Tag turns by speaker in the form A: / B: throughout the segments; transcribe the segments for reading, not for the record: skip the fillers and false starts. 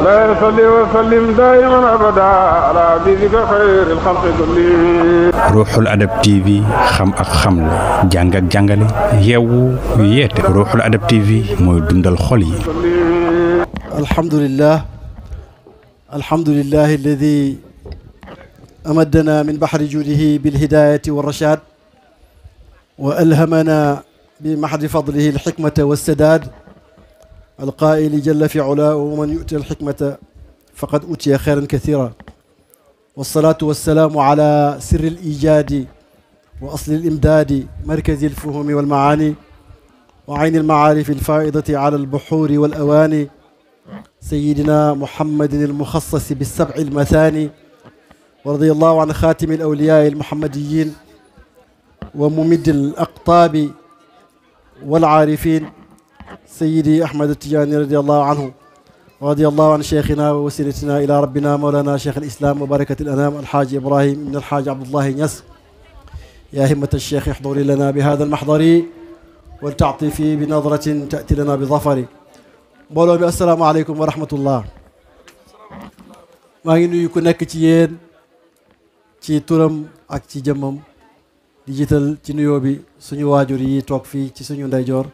A: لا يصلي وسلم دائما أبدا على حبيبك خير الخلق كلهم.
B: Ruuxul Adab TV xam ak xamle jàng ak jàngale yeewu yeete Ruuxul Adab TV mooy dundal xol yi.
C: الحمد لله الذي أمدنا من بحر جوده بالهداية والرشاد وألهمنا بمحض فضله الحكمة والسداد القائل جل في علاه ومن يؤتي الحكمة فقد أوتي خيرا كثيرا والصلاة والسلام على سر الإيجاد وأصل الإمداد مركز الفهم والمعاني وعين المعارف الفائضة على البحور والأواني سيدنا محمد المخصص بالسبع المثاني ورضي الله عن خاتم الأولياء المحمديين وممد الأقطاب والعارفين سيدي أحمد التجاني رضي الله عنه ورضي الله عن شيخنا ووسيلتنا إلى ربنا مولانا شيخ الإسلام وبركة الأنام الحاج إبراهيم بن الحاج عبد الله نياس يا همة الشيخ احضري لنا بهذا المحضر ولتعطفي بنظرة تأتي لنا بظفر mbooloo mi asalaamaaleykum wa rahmatullah maa ngi nuyu ku nekk ci yéen ci turam ak ci jëmmam di jiital ci nuyoo bi suñu waajur yi toog fii ci suñu ndeyjoor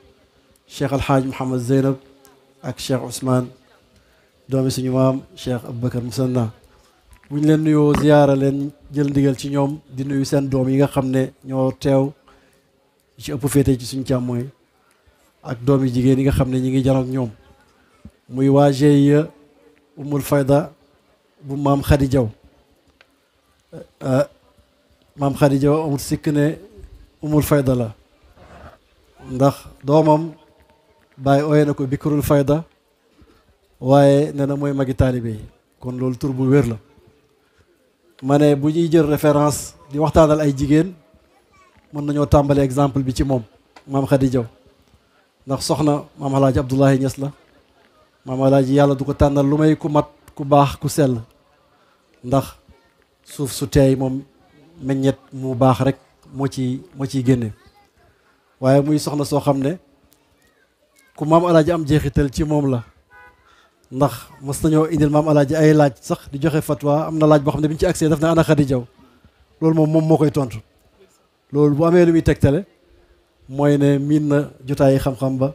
C: Cheikh Alhaaj Mouhamed Zeynab ak Cheikh Ousmane doomi suñu maam Cheikh Aboubacar Musanna bu ñu leen nuyoo ziyaara leen jël ndigal ci ñoom di nuyu seen doom yi nga xam ne ñoo teew ci ëpp féete ci suñu càmmooy ak doom yi jigéen yi nga xam ne ñi ngi janoog ñoom muy waa GIE Umul Fayda bu maam Khady Diaw maam Khady Diaw amul sikk ne Umul Fayda la ndax doomam bàyyi ooye na ko Bikrul Fayda waaye nee na mooy magi taalibe yi kon loolu tur bu wér la ma ne bu ñuy jël référence di waxtaanal ay jigéen mën nañoo tàmbale exemple bi ci moom maam Khady Diaw ndax soxna maam Alaaji Abdoulaye Niass la maam Alaaji yàlla du ko tànnal lu may ku mat ku baax ku sell ndax suuf su teey moom meññet mu baax rek moo ciy génne waaye muy soxna soo xam ne ku maam Alaaji am jeexital ci moom la ndax mës nañoo indil maam Alaaji ay laaj sax di joxe fatwa am na laaj boo xam ne bi ñu ci accès daf ne ana Khady Diaw loolu moom moo koy tontu loolu bu amee lu muy tegtale mooy ne miin na jotaayi xam-xam ba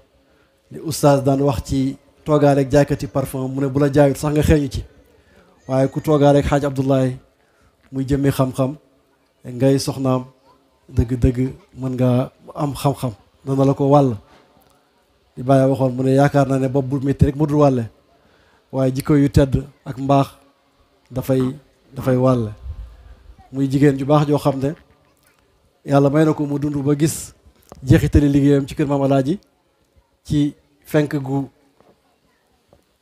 C: li oustaz daan wax ci toogaa rek jaaykati parfum mu ne bu la jaayut sax nga xeeñu ci waaye ku toogaa rek xaaj Abdoulaye muy jëmmi xam-xam ngay soxnaam dëgg-dëgg mën nga am xam-xam dana la ko wàll di bàyyi waxoon mu ne yaakaar naa ne bopp bu métti rek mu dul wàlle waaye jikko yu tedd ak mbaax dafay wàlle muy jigéen ju baax joo xam ne yàlla may na ko mu dund ba gis jeexitali liggéeyam ci kër maam Alaaji ci fenk gu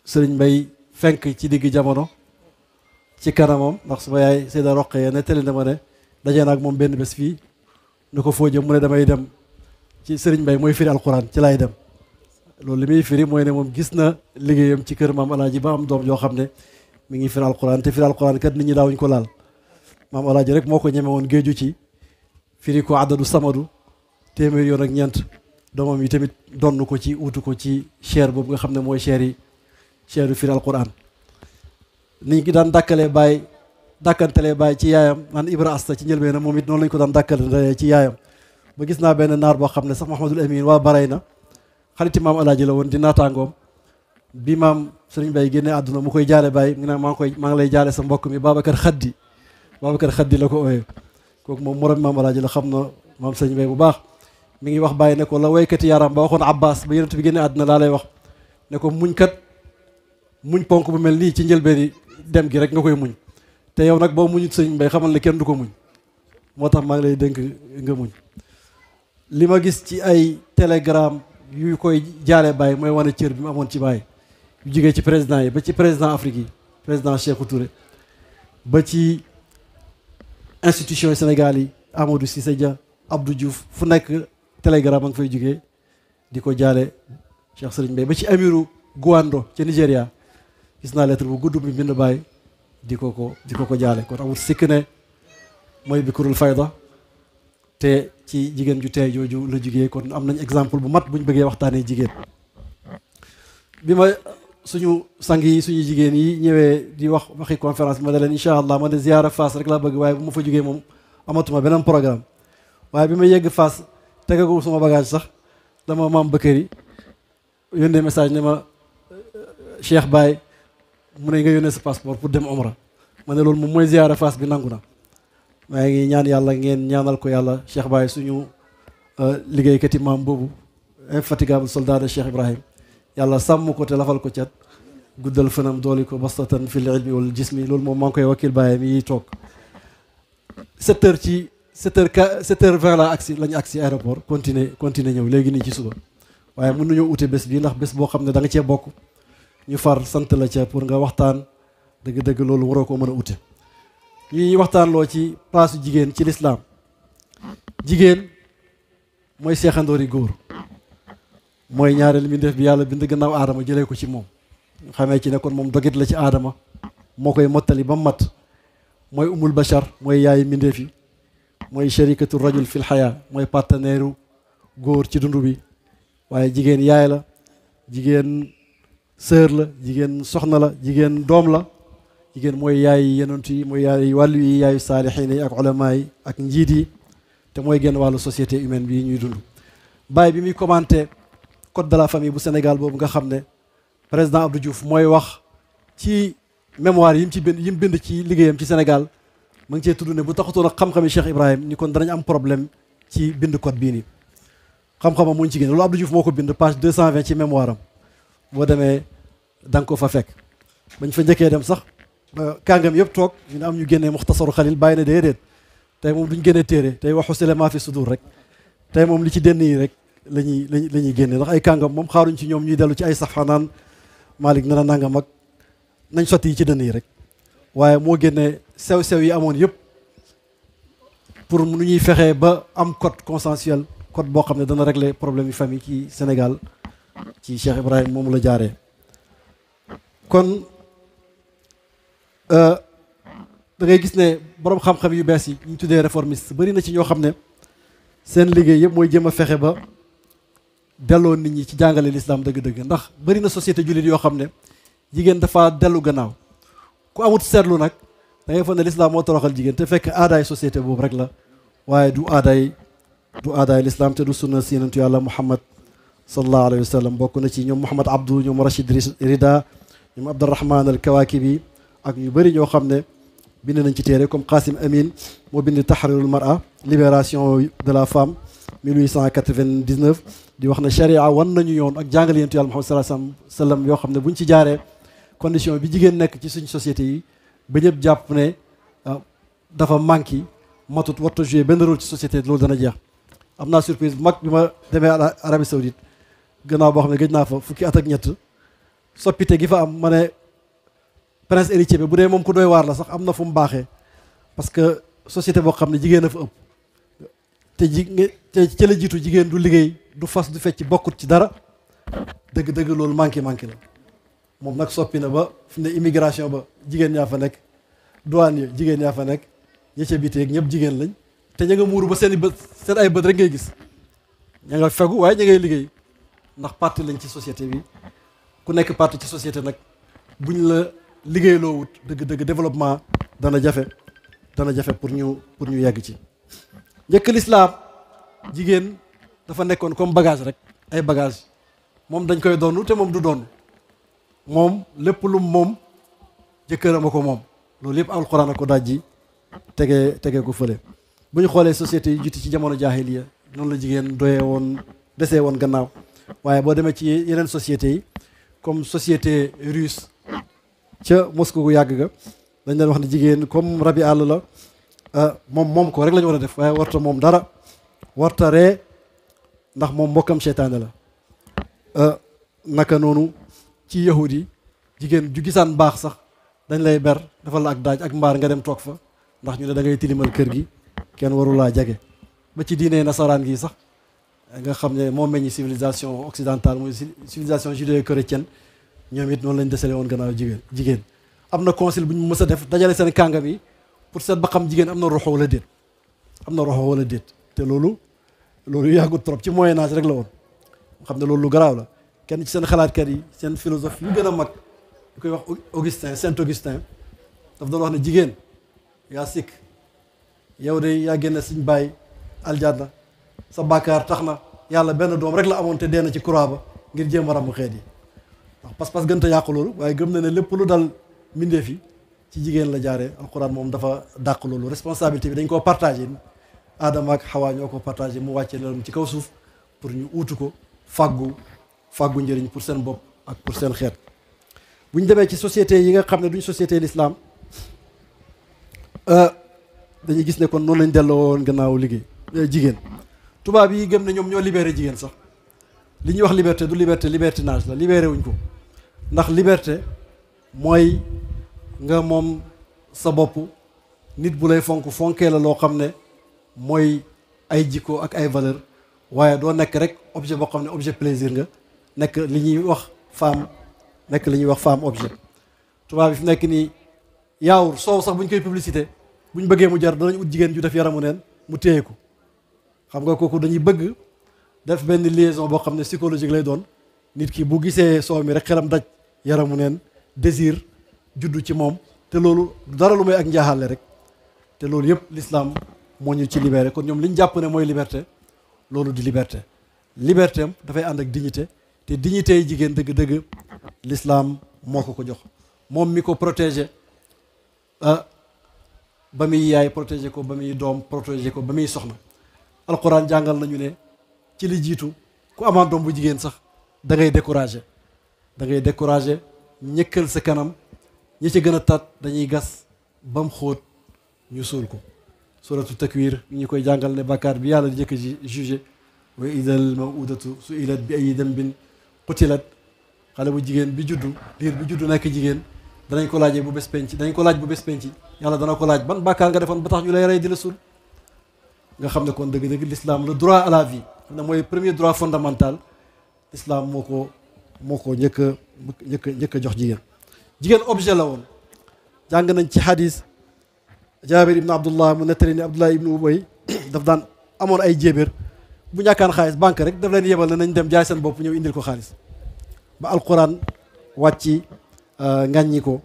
C: sëriñ Mbay fenk ci digg jamono ci kanamam ndax suma yaay Seyda Roqee nettali na ma ne dajee na ak moom benn bés fii nu ko foo jëm mu ne damay dem ci sëriñ Mbay mooy firi alquran ci laay dem loolu li muy firi mooy ne moom gis na liggéeyam ci kër maam Alaaji ba am doom yoo xam ne mi ngi firi alquran te firi alquran kat nit ñi daawuñ ko laal maam Alaaji rek moo ko ñeme woon géeju ci firi ko adadu samadu téeméer yoon ak ñeent doomam yi tamit donn ko ci uutu ko ci chair boobu nga xam ne mooy chair yu firi alquran niñ ki daan dàkkantelee bàyyi ci yaayam naan Ibra Asta ci njëlbeen na moom it noonu lañ ko daan dàkkantelee ci yaayam ba gis naa benn naar boo xam ne sax Mahamadul Amin waa baray na xariti maam Alaaji la woon di naataangoom bi maam Sëriñ Bay génne àdduna mu koy jaale bàyyi mu ne maa ngi lay jaale sa mbokk mi Babacar Khaddi la ko ooyee kooku moom moroom maam Alaaji la xam na maam Sëriñ Bay bu baax mi ngi wax bàyyi ne ko la waykati yaram ba waxoon Abbas ba yonent bi génne àdduna laa lay wax ne ko muñ ponk bu mel nii ci njëlbeeni dem gi rek nga koy muñ te yow nag boo muñut Sëriñ Mbay xamal ne kenn du ko muñ moo tax maa ngi lay dénk nga muñ li ma gis ci ay télégramme yu koy jaale Baye mooy wane cër bi mu amoon ci Baye yu jógee ci président yi ba ci président Afrique yi président Sékou Touré ba ci institution Sénégal yi Amadou Cissé Dia Abdou Diouf fu nekk télégramme a nga fay jógee di ko jaale Cheikh Sëriñ Mbay ba ci amiru Gouando ca Nigéria gis naa lettre bu gudd bi bind Baye di ko jaale kon amul sikk ne mooy Bikrul Fayda te ci jigéen ju tey jooju la jugee kon am nañ exemple bu mat buñ bëggee waxtaanee jigéen bi ma suñu sang yi suñu jigéen yi ñëwee di wax waxi conférence ma ne leen incha allah ma ne ziyaara Fass rek laa bëgg waaye bu ma fa jógee moom amatuma beneen programme waaye bi ma yegg Fass tegagul suma bagage sax dama maam Bakary yónnee message ne ma Cheikh Baye mu ne nga yónnee sa passeport pour dem Omra ma ne loolu moom mooy ziyaara Fass bi nangu na. maa ngi ñaan yàlla ngeen ñaanal ko yàlla Cheikh Baye suñu liggéeykat yi maam boobu infatigable soldat de Cheikh Ibrahim yàlla sàmm ko te lafal ko cat guddal fanam dooli ko bastatan fil ilmi wal jismi loolu moom maa ngi koy wakkil Baye mi toog 7h20 la agsi lañu agsi aéroport continuer ñëw léegi nii ci suba waaye mën nañoo ute bés bi ndax bés boo xam ne da nga cee bokk ñu far sant la ca pour nga waxtaan dëgg-dëgg loolu waroo koo mën a ute ñuy waxtaanloo ci paasu jigéen ci lislaam jigéen mooy seexandoori góor mooy ñaareelu mbindeef bi yàlla bind gannaaw aadama jëlee ko ci moom ñu xamee ci ne kon moom dogit la ci aadama moo koy mottali ba mat mooy umul bachar mooy yaayu mbindeef yi mooy sharikatu rajul fil xayaa mooy partenaire u góor ci dund bi waaye jigéen yaay la jigéen sœur la jigéen soxna la jigéen doom la jigéen mooy yaay yonent yi mooy yaay wàllu yi yaayu saalixiin yi ak ulama yi ak njiit yi te mooy genn wàllu société humaine bi ñuy dund Baye bi muy commenté code de la famille bu Sénégal boobu nga xam ne président Abdou Diouf mooy wax ci mémoire yi mu ci bind yi mu bind ci liggéeyam ci Sénégal ma ngi cee tudd ne bu taxutoon ak xam-xami Cheikh Ibrahim ni kon danañ am problème ci bind code bii nii xam-xamam mu ngi ci génn loolu Abdou Diouf moo ko bind page 220 ci mémoire am boo demee da nga ko fa fekk bañ fa njëkkee dem sax kàngam yëpp toog ñu ne am ñu génnee muxtasaru xalil bàyyi na déedéet tey moom duñ génnee téere tey waxu sile maa fi sudur rek tey moom li ci denn yi rek la ñuy génne ndax ay kàngam moom xaaruñ ci ñoom ñuy dellu ci ay safa naan Malick na nangam ak nañ sotti yi ci dënn yi rek waaye moo génne sew-sew yi amoon yëpp pour nu ñuy fexee ba am code consensuel code boo xam ne dana régler problème yu famille ci Sénégal ci Cheikh Ibrahim moom la jaaree kon da ngay gis ne borom xam-xam yu bees yi ñu tuddee réformiste bari na ci ñoo xam ne seen liggéey yëpp mooy jéem a fexe ba delloo nit ñi ci jàngale lislaam dëgg-dëgg ndax bari na société jullit yoo xam ne jigéen dafa dellu gannaaw ku amut seetlu nag da ngay foog ne lislaam moo toroxal jigéen te fekk aadaay société boobu rek la waaye du aadaay lislaam te du sunna si yonentu yàlla Muhammad sallallahu alayhi wa sallam bokk na ci ñoom Mouhamad Abdou ñoom Rachid Rida ñoom Abdurrahman al Kawakibi ak ñu bëri ñoo xam ne bind nañ ci téere comme Qasim Amin moo bind Tahrirul Mar'a libération de la femme 1899 di wax ne charia wan nañu yoon ak jàngale yonentu yàlla Muhammad sallallahu alayhi wa sallam yoo xam ne buñ ci jaaree condition bi jigéen nekk ci suñ société yi ba ñëpp jàpp ne dafa manqué matut warta joué benn rôle ci société loolu dana jeex am naa surprise bu mag bi ma demee Arabie Saoudite gannaaw boo xam ne gëj naa fa fukki at ak ñett soppite gi fa am ma ne prince héritier bi bu dee moom ku doy waar la sax am na fu mu baaxee parce que société boo xam ne jigéen a fa ëpp te ci la jiitu jigéen du liggéey du fas du fecc bokkut ci dara dëgg-dëgg loolu manqué la moom nag soppi na ba fi ne immigration ba jigéen ñaa fa nekk douane yi jigéen ñaa fa nekk ñi ca biteeg ñëpp jigéen lañ te ña nga muuru ba seen i bët seen ay bët rek ngay gis ña nga fegu waaye ña ngay liggéey ndax parti lañ ci société bi ku nekk parti ci société nag buñ la liggéeyloo wut dëgg-dëgg développement dana jafe pour ñu yegg ci njëkk lislaam jigéen dafa nekkoon comme bagage rek ay bagage moom dañ koy doonu te moom du doon moom lépp lu moom jëkkëram a ko moom loolu yëpp alxuraan a ko dajji tege ko fële bu ñu xoolee société yi jiitu ci jamono jaahiliya noonu la jigéen doyee woon desee woon gannaaw waaye boo demee ci yeneen sociétés yi comme société russe ca Moscou gu yàgg ga dañ leen wax ne jigéen comme rabi àll la moom ko rek la ñu war a def waaye warta moom dara warta ree ndax moom mbokkam seytaane la naka noonu ci yahud yi jigéen ju gisaan baax sax dañ lay ber defal la ak daaj ak mbaar nga dem toog fa ndax ñu ne da ngay tilimal kër gi kenn warulaa jage ba ci diine nasaraan gi sax nga xam ne moo meññi civilisation occidentale mooy civilisation judéo-chrétienne ñoom it noonu lañ desale woon gannaaw jigéen am na concile bu ñu mës a def dajale seen kàngam yi pour seet ba xam jigéen am na roxo wala déet te loolu yàggut trop ci moyen âge rek la woon xam ne loolu lu garaaw la kenn ci seen xalaatkat yi seen philosophe yu gën a mag ñu koy wax Augustin Saint Augustin daf doon wax ne jigéen yaa sikk yow de yaa génne suñ bàyyi aljanna sa bàkkaar tax na yàlla benn doom rek la amoon te dee na ci croix ba ngir jéem a ràmm xeet yi ndax pas-pas gën a yàqu loolu waaye gëm na ne lépp lu dal mbindeef yi ci jigéen la jaaree alquran moom dafa dàq loolu responsabilité bi dañ koo partagé Adama ak Hawa ñoo ko partagé mu wàcce leen ci kaw suuf pour ñu uutu ko fàggu njëriñ pour seen bopp ak pour seen xeet. bu ñu demee ci société yi nga xam ne duñ société l'islam dañuy gis ne kon noonu lañ delloo woon gannaaw liggéey jigéen tubaab yi gëm ne ñoom ñoo libéré jigéen sax li ñuy wax liberté du liberté libertinage la libéré wuñ ko ndax liberté mooy nga moom sa bopp nit bu lay fonkee la loo xam ne mooy ay jikko ak ay valeur waaye doo nekk rek objet boo xam ne objet plaisir nga nekk li ñuy wax femme objet tubaab bi fi nekk nii yaawur soow sax bu ñu koy publicité bu ñu bëggee mu jar danañ ut jigéen ju def yaramu neen mu téye ko xam nga kooku dañuy bëgg def benn liaison boo xam ne psychologique lay doon nit ki bu gisee soow mi rek xelam daj yaramu neen désir juddu ci moom te loolu dara lu may ak njaaxaale rek te loolu yëpp l'islam moo ñu ci libéré kon ñoom li ñu jàpp ne mooy liberté loolu di liberté am dafay ànd ak dignité te dignité yi jigéen dëgg-dëgg l'islam moo ko jox moom mi ko protégé ba muy yaay protégé ko ba muy doom protégé ko ba muy soxna alquran jàngal nañu ne ci li jiitu ku amaan doom bu jigéen sax da ngay découragé ñëkkal sa kanam ñi ci gën a tat dañuy gas ba mu xóot ñu suul ko suratu takwir ñu koy jàngal ne bàkkaar bi yàlla di njëkk a jugé wa idal mawudatu suilat bi ay dambin qutilat xale bu jigéen bi juddu liir bi juddu nekk jigéen danañ ko laajee bu bés penc dañ ko laaj bu bés penc yàlla dana ko laaj ban bàkkaar nga defoon ba tax ñu lay rey di la suul nga xam ne kon dëgg-dëgg l'islam le droit à la vie xam ne mooy premier droit fondamental l'islam moo ko njëkk a jox jigéen objet la woon jàng nañ ci hadis Jaabir ibn Abdullah mu nettali ni Abdullah ibn Ubay daf daan amoon ay jéebéer bu ñàkkaan xaalis banque rek daf leen yebal ne nañ dem jaay seen bopp ñëw indil ko xaalis ba alquran wàcci ngàññi ko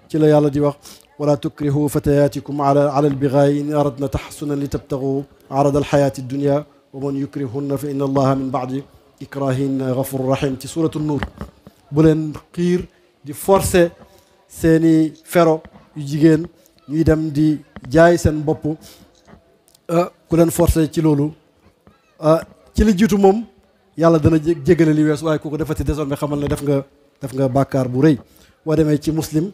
C: ci la yàlla di wax wala tukrihu fatayatikum ala albigaayi in aradna taxassunan li tabtagu arada alxayati dunia wa man yukrihunna fa inna allaha min baadi ikrahin gafuru rahim ci suratu nuur bu leen xiir di forcer seeni fero yu jigéen ñuy dem di jaay seen bopp ku leen forcer ci loolu ci li jiitu moom yàlla dana jégale li wees waaye kooku defati désormais xamal ne def nga bàkkaar bu rëy boo demee ci muslim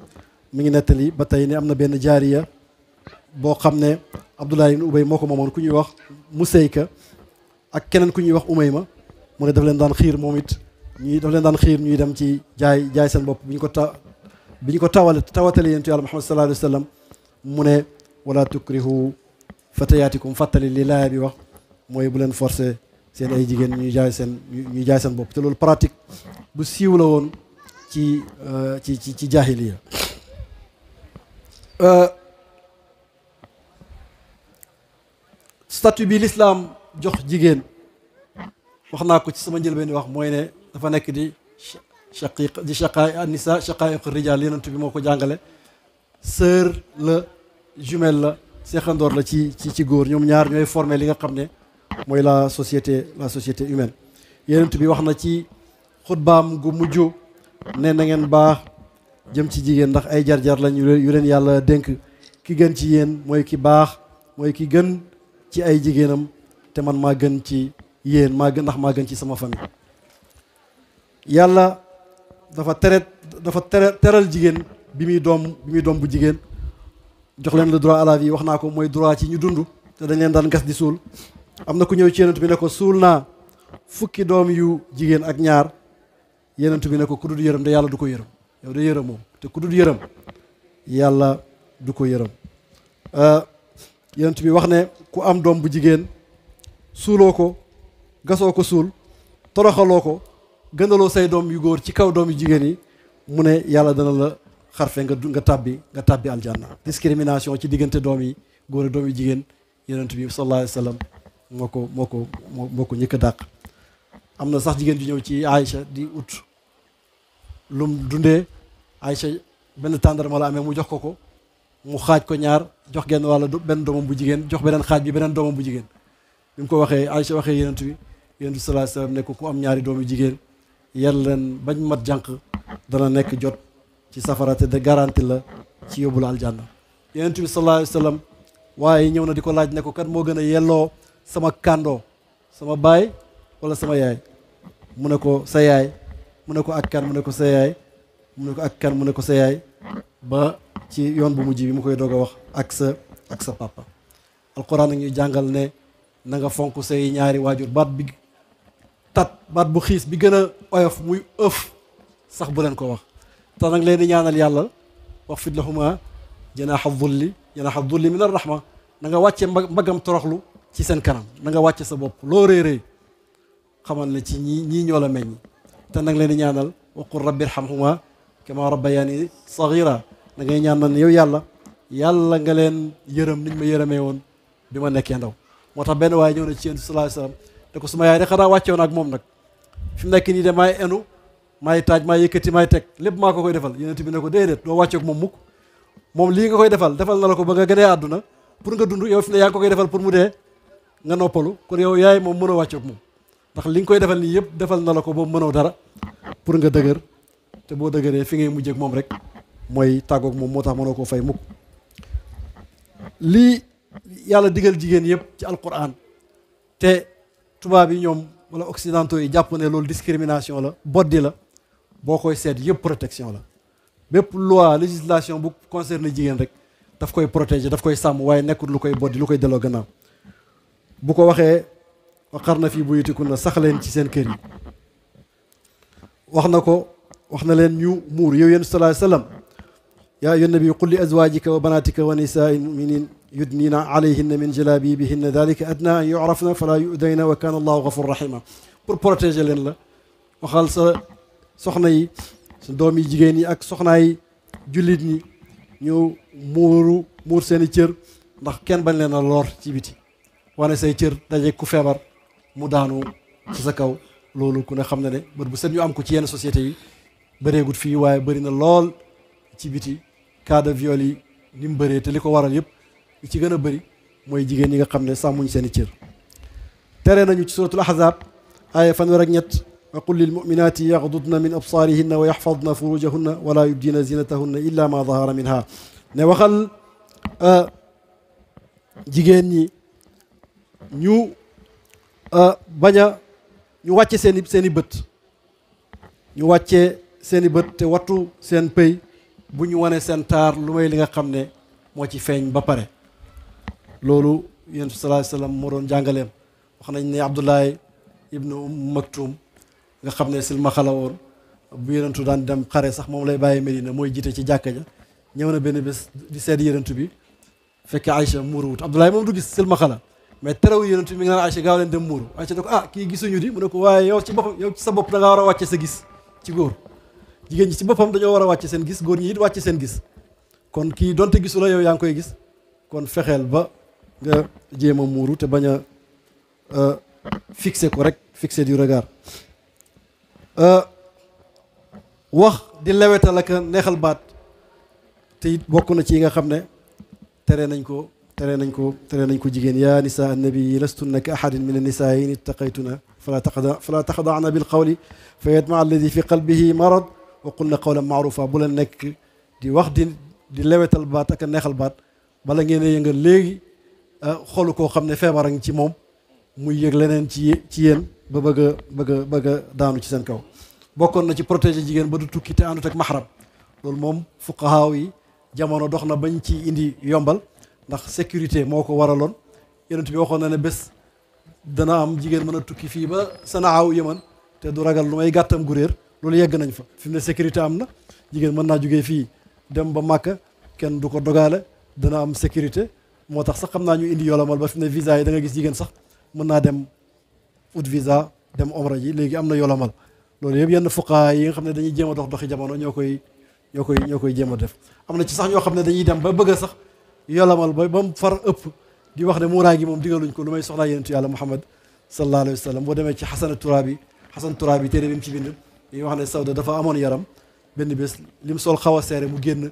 C: mi ngi nettali ba tey ne am na benn jaariya boo xam ne Abdullah ibn Ubay moo ko moomoon ku ñuy wax Musayka ak keneen ku ñuy wax Umayma mu ne daf leen daan xiir moom it ñuy dem ci jaay seen bopp bi ñu ko tawatale yéntu yàlla Muhammad sallallahu alayhi wa sallam mu ne wala tukrihu fatayaatikum fàttali li laaya bi wax mooy bu leen forcer seen ay jigéen ñuy jaay seen bopp te loolu pratique bu siiw la woon ci jaahiliya statut bi l'islam jox jigéen wax naa ko ci sama njëlbeen wax mooy ne dafa nekk di nisa shaqaiq rijal yonent bi moo ko jàngale sœur la jumelle la seexandoor la ci góor ñoom ñaar ñooy formé li nga xam ne mooy la société humaine yonent bi wax na ci xutbaam gu mujj ne na ngeen baax jëm ci jigéen ndax ay jar-jar lañ yu leen yàlla dénk ki gën ci yéen mooy ki baax mooy ki gën ci ay jigéenam te man maa gën ci yéen maa gën ci sama famille yàlla dafa teral jigéen bi muy doom bu jigéen jox leen le droit à la vie wax naa ko mooy droit ci ñu dund te dañ leen daan gas di suul am na ku ñëw ci yonent bi ne ko suul naa fukki doom yu jigéen ak ñaar yonent bi ne ko ku dul yërëm de yàlla du ko yërëm yow de yërëm moom te ku dul yërëm yàlla du ko yërëm yonent bi wax ne ku am doom bu jigéen suuloo ko gasoo ko suul toroxaloo ko gënaloo say doom yu góor ci kaw doom yu jigéen yi mu ne yàlla dana la xarfe nga tàbbi aljanna discrimination ci diggante doom yi góor ak doom yu jigéen yonent bi sallallahu alayhi wa sallam moo ko njëkk a dàq am na sax jigéen ju ñëw ci Aïcha di ut lum dundee Aïcha benn tàndarma la amee mu jox ko mu xaaj ko ñaar jox genn walla benn doomam bu jigéen jox beneen xaaj bi beneen doomam bu jigéen bi mu ko waxee Aïcha waxee yonent bi sallallahu alayhi wasallam ne ko ku am ñaari doomu jigéen yar leen bañ mat jànq dana nekk jot ci safara te de garanti la ci yóbbu la aljanna yonent bi sallallahu alayhi wasallam waaye ñëw na di ko laaj ne ko kat moo gën a yelloo sama kàndoo sama baay wala sama yaay mu ne ko sa yaay mu ne ko ak kan mu ne ko sa yaay mu ne ko ak kan mu ne ko sa yaay ba ci yoon bu mujj bi mu koy doog a wax ak sa papa alquran a ñuy jàngal ne na nga fonk say ñaari waajur baat bu xiis bi gën a oyof muy ëf sax bu leen ko wax te nag leen di ñaanal yàlla wax fit lahuma janaaxa dulli min arrahma na nga wàcce mbagam toroxlu ci seen kanam na nga wàcce sa bopp loo réy xamal ne ci ñii ñoo la meññ te nag leen di ñaanal waqul rabbi irhamhuma kama rabbayani saghira da ngay ñaan man yow yàlla nga leen yërëm niñ ma yërëmee woon bi ma nekkee ndaw moo tax benn waaye ñëw na ci yéen sallallahu alayhi wasallam te ko suma yaay de xanaa wàcce woon ak moom nag fi mu nekk nii de maay enu maay taaj maay yëkkati maay teg lépp maa ko koy defal yonent bi ne ko déedéet doo wàcceek moom mukk moom lii nga koy defal na la ko ba nga gënee àdduna pour nga dund yow fi ne yaa ngi ko koy defal pour mu dee nga noppalu kon yow yaay moom mënoo wàcceek moom ndax li nga koy defal nii yëpp defal na la ko ba mënoo dara pour nga dëgër te boo dëgëree fi ngay mujjee ak moom rek mooy tàggoog moom moo tax mënoo koo fay mukk lii yàlla digal jigéen yëpp ci alquran te tubaab yi ñoom wala occidentaux yi jàpp ne loolu discrimination la boddi la boo koy seet yëpp protection la bépp loi législation bu concerné jigéen rek daf koy protéger daf koy sàmm waaye nekkul lu koy boddi lu koy delloo gannaaw bu ko waxee waqarna fii buyutikunna sax leen ci seen kër yi wax na leen ñu muur yow yéen sallallahu alayhi wasallam yaa ayyuhan nabiyyu qul li azwaajika wa banaatika wa nisaa'il mu'miniina yudniina alayhinna min jalaabiibihinna daalika adnaa an yu'rafna falaa yu'dayna wa kaana Allaahu gafuuran rahiima pour protéger leen la waxal sa soxna yi sa doom yi jigéen yi ak soxnaay jullit ñi ñu muur seen i cër ndax kenn bañ leen a lor ci biti wane say cër daje ku feebar mu daanu ci sa kaw loolu ku ne xam na ne bët bu set ñu am ko ci yenn sociétés yi bëreegut fii waaye bëri na lool ci biti cas de viol yi ni mu bëree te li ko waral yëpp li ci gën a bëri mooy jigéen ñi nga xam ne sàmmuñ seen i cër tere nañu ci suratul ahzab aaya 3 wa qul lil muminati yaxdudna min absaarihinna wa yaxfadna furujahunna wala yubdina zinatahunna illa ma dahara minha ne waxal jigéen ñi ñu bañ a ñu wàcce seen i bët ñu wàccee seen i bët te wattu seen pëy bu ñu wane seen taar lu may li nga xam ne moo ci feeñ ba pare loolu yonent bi sallallahu alayhi wasallam moo doon jàngaleem wax nañ ne Abdullahi ibnu Maktum nga xam ne silmaxa la woon bu yonentu daan dem xare sax moom lay bàyyi Medina mooy jiite ci jàkka ja ñëw na benn bés di seet yonentu bi fekk Aïcha muuruwut Abdullahi moom du gis silmaxa la mais terewu yonentu bi mi nga naan Aïcha gaaw leen dem muuru Aïcha ne ko kii gisuñu di mu ne ko waaye yow ci sa bopp da ngaa war a wàcce sa gis ci góor jigéen ñi ci boppam dañoo war a wàcce seen gis góor ñi it wàcce seen gis kon kii donte gisu la yow yaa ngi koy gis kon fexeel ba nga jéem a muuru te bañ a fixé ko rek fixé du regard wax di lewetal ak neexal baat te it bokk na ci yi nga xam ne tere nañ ko jigéen yaa nisaa annabi lastunna ka ahadin min annisaa in ittaqaytuna fala taxda'na bil qawli fa yatma'a alladi fi qalbihi marad wa qulna qawlan ma'rufa bu leen nekk di wax di lewetal baat ak neexal baat bala ngeen a yëngal léegi xolu koo xam ne feebar a ngi ci moom muy yëg leneen ci yéen ba bëgg a daanu ci seen kaw bokkoon na ci protéger jigéen ba du tukki te àndut ak mahram loolu moom fuqahaaw yi jamono dox na bañ ci indi yombal ndax sécurité moo ko waraloon yonent bi waxoon na ne bés dana am jigéen mën a tukki fii ba Sanaaw Yaman te du ragal lu may gàttam gu réer loolu yegg nañ fa fi mu ne sécurité am na jigéen mën naa jógee fii dem ba Màkka kenn du ko dogaale dana am sécurité moo tax sax xam naa ñu indi yolamal ba fi mu ne visa yi da nga gis jigéen sax mën naa dem ut visa dem omra ji léegi am na yolamal loolu yëpp yenn fuqahaa yi nga xam ne dañuy jéem a doxi jamono ñoo koy jéem a def am na ci sax ñoo xam ne dañuy dem ba bëgg a sax yolamal ba mu far ëpp di wax ne muuraay gi moom digaluñ ko lu may soxlaa yenentu yàlla Muhammad sallallahu alayhi wa sallam boo demee ci Xasan Turaabi Xasan Turaabi téere bi mu ci bind yi wax ne Sawda dafa amoon yaram benn bés li mu sol xaw a seere mu génn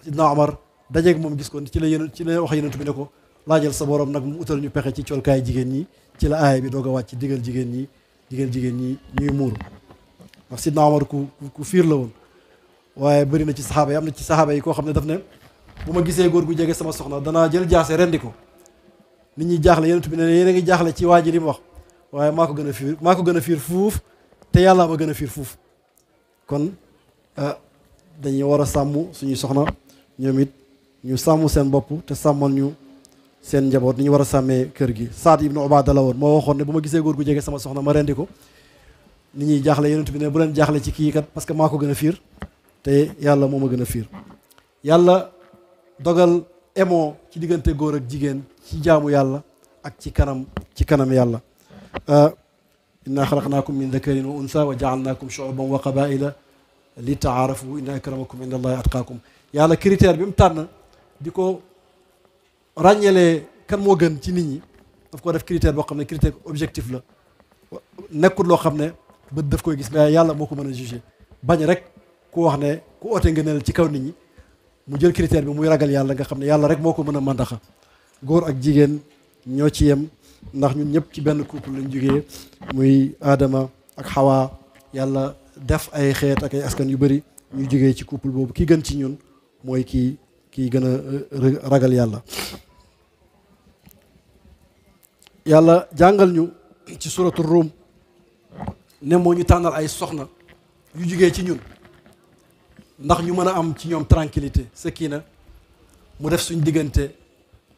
C: Sidna Omar dajeeg moom gis ko ci la wax yenentu bi ne ko laajal sa borom nag mu utal ñu pexe ci colkaay jigéen ñi ci la aaya bi doog a wàcc digal jigéen ñi ñuy muuru ndax Sidna Omar ku fiir la woon waaye bëri na ci saxaaba yi am na ci saxaaba yi koo xam ne daf ne bu ma gisee góor gu jege sama soxna danaa jël jaase rendi ko nit ñi jaaxle yenentu bi ne yéen a ngi jaaxle ci waa ji li mu wax waaye maa ko gën a fiir fuuf te yàlla ma gën a fiir fuuf kon dañuy war a sàmm suñuy soxna ñoom it ñu sàmm seen bopp te sàmmal ñu seen njaboot ni ñu war a sàmmee kër gi. Saad ibnu Ubaada la woon moo waxoon ne bu ma gisee góor gu jege sama soxna ma rendi ko nit ñuy jaaxle yenentu bi ne bu leen jaaxle ci kii kat parce que maa ko gën a fiir te yàlla moo ma gën a fiir yàlla dogal émoo ci diggante góor ak jigéen ci jaamu yàlla ak ci kanam yàlla inna xalaqnaakum min dakarin wa unsa wa jaalnaakum shuuban wa qabaila li taarafu inna akramakum inda allahi atqaakum yàlla critère bi mu tànn di ko ràññelee kan moo gën ci nit ñi daf ko def critère boo xam ne critère objectif la nekkul loo xam ne bët daf koy gis mais yàlla moo ko mën a jugé bañ rek ku wax ne ku oote ngëneel ci kaw nit ñi mu jël critère bi muy ragal yàlla nga xam ne yàlla rek moo ko mën a màndaxa góor ak jigéen ñoo ci yem ndax ñun ñëpp ci benn couple lañ jógee muy Adama ak Hawa yàlla def ay xeet ak ay askan yu bëri ñu jógee ci couple boobu ki gën ci ñun mooy kii gën a ragal yàlla. yàlla jàngal ñu ci suratu Rum ne moo ñu tànnal ay soxna yu jógee ci ñun ndax ñu mën a am ci ñoom tranquillité sakina mu def suñ diggante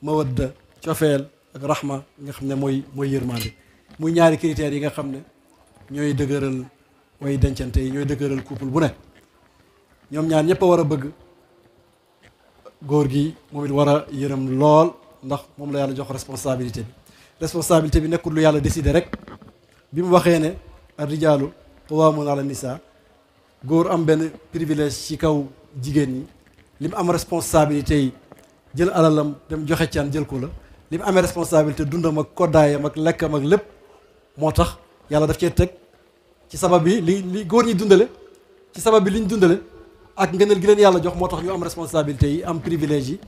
C: mawadda cofeel ak rahma nga xam ne mooy yërmande muy ñaari critères yi nga xam ne ñooy dëgëral way dencante yi ñooy dëgëral couple bu ne ñoom ñaar ñëpp a war a bëgg góor gi moom it war a yërëm lool ndax moom la yàlla jox responsabilité bi nekkul lu yàlla décidé rek bi mu waxee ne ar-rijaalu qawwaamuuna ala nisaa góor am benn privilège ci kaw jigéen ñi li mu am responsabilité yi jël alalam dem joxe caan jël ko la li mu amee responsabilité dundam ak koddaayam ak lekkam ak lépp moo tax yàlla daf cee teg ci sabab bi li góor ñi dundale ci sabab bi li ñu dundale ak ngëneel gi leen yàlla jox moo tax ñu am responsabilité yi am privilège yi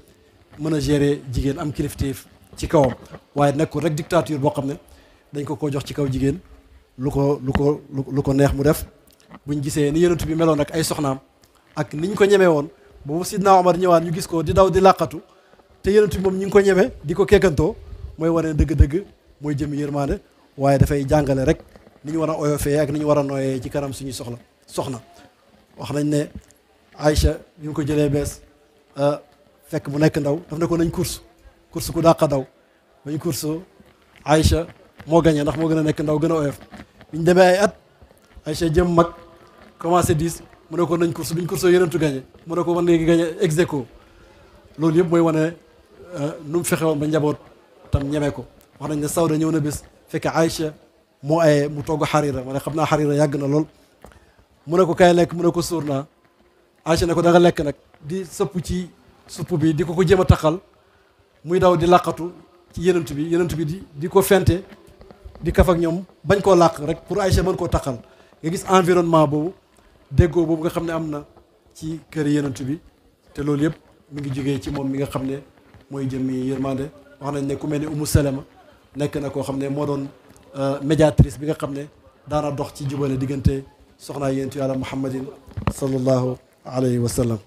C: mën a gérer jigéen am kilifteef ci kawam waaye nekkul rek dictature boo xam ne dañ ko jox ci kaw jigéen lu ko neex mu def buñ gisee ni yonent bi meloon ak ay soxnaam ak niñ ko ñemee woon boobu Sidna Omar ñëwaat ñu gis ko di daw di làqatu te yonent bi moom ñi ngi ko ñeme di ko kekkantoo mooy wane dëgg-dëgg mooy jëmmi yërmande waaye dafay jàngale rek ni ñu war a oyofee ak ni ñu war a nooyee ci kanam suñuy soxna wax nañ ne Aïcha bi mu ko jëlee bees fekk mu nekk ndaw daf ne ko nañ course ku dàqa daw bañ course Aïcha moo gañe ndax moo gën a nekk ndaw gën a oyof biñ demee ay at Aïcha jëm mag commencé 10 mu ne ko nañ course biñ course yonentu gañe mu ne ko man léegi gañe ex aequo loolu yëpp mooy wane nu mu fexe woon ba njaboot tam ñeme ko wax nañ ne Sawda ñëw na bés fekk Aïcha moo aye mu togg xarira ma ne xam naa xarira yàgg na lool mu ne ko kaay lekk mu ne ko suur naa Aïcha ne ko da nga lekk nag di sëpp ci supp bi di ko jéem a taqal muy daw di làqatu ci yenentu bi di ko fente di kaf ak ñoom bañ koo làq rek pour Aïcha mën koo taqal nga gis environnement boobu déggoo boobu nga xam ne am na ci kër yenentu bi te loolu yëpp mi ngi jógee ci moom mi nga xam ne mooy jëmmi yërmande wax nañ ne ku mel ni Umu Salama nekk na koo xam ne moo doon médiatrice bi nga xam ne daana dox ci jubale diggante soxnaa yenentu yàlla Muhammadin sallallahu alayhi wa sallam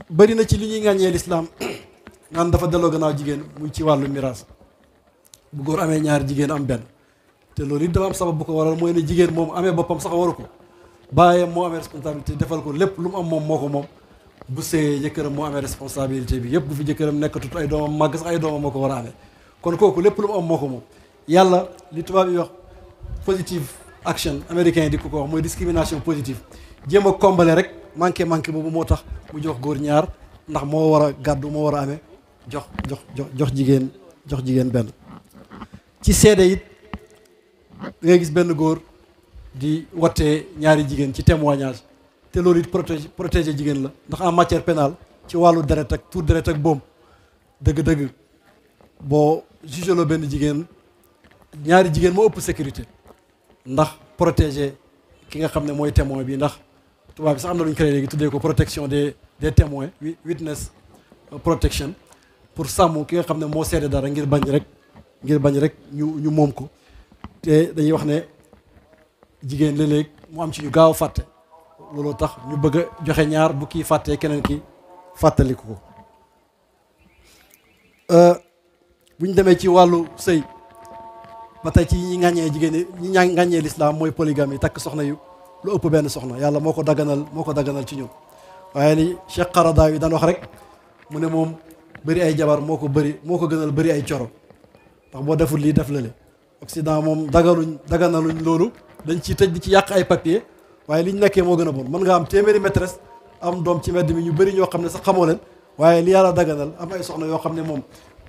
C: bëri na ci li ñuy ŋàññee lislaam naan dafa delloo gannaaw jigéen muy ci wàllu miraas bu góor amee ñaar jigéen am benn te loolu it dafa am sabab bu ko waral mooy ne jigéen moom amee boppam sax waru ko bàyyam moo amee responsabilité defal ko lépp lu mu am moom moo ko moom bu see jëkkëram moo amee responsabilité bi yëpp bu fi jëkkëram nekkatut ay doomam màgg sax ay doomam moo ko war a amee kon kooku lépp lu mu am moo ko moom yàlla li tubaab yi wax positive action américain yi di ko wax mooy discrimination positive jéem a combler rek manqué boobu moo tax mu jox góor ñaar ndax moo war a gàddu moo war a amee jox jigéen benn ci seede it da ngay gis benn góor di wattee ñaari jigéen ci témoignage te loolu it protéger jigéen la ndax en matière pénale ci wàllu deret ak tuur deret ak boom dëgg-dëgg boo jugeloo benn jigéen ñaari jigéen moo ëpp sécurité ndax protéger ki nga xam ne mooy témoin bi ndax tubaab bi sax am na lu ñu créé léegi tuddee ko protection des témoins witness protection pour sàmm ki nga xam ne moo seede dara ngir bañ rek ñu moom ko te dañuy wax ne jigéen léeg-léeg mu am ci ñu gaaw fàtte loolu tax ñu bëgg a joxe ñaar bu kii fàttee keneen ki fàttaliku ko bu ñu demee ci wàllu sëy ba tey ci ñi ŋàññee jigéen ñi ŋàññee lislaam mooy polygamie takk soxna yu lu ëpp benn soxna yàlla moo ko daganal ci ñun waaye li Cheikh Qaradawi daan wax rek mu ne moom bëri ay jabar moo ko gënal bëri ay coro ndax boo deful lii def la le Occident moom daganaluñ loolu dañ ciy tëj di ci yàq ay papier waaye liñ nekkee moo gën a bon mën nga am téeméeri maîtresse am doom ci mbedd mi ñu bëri ñoo xam ne sax xamoo leen waaye li yàlla daganal am ay soxna yoo xam ne moom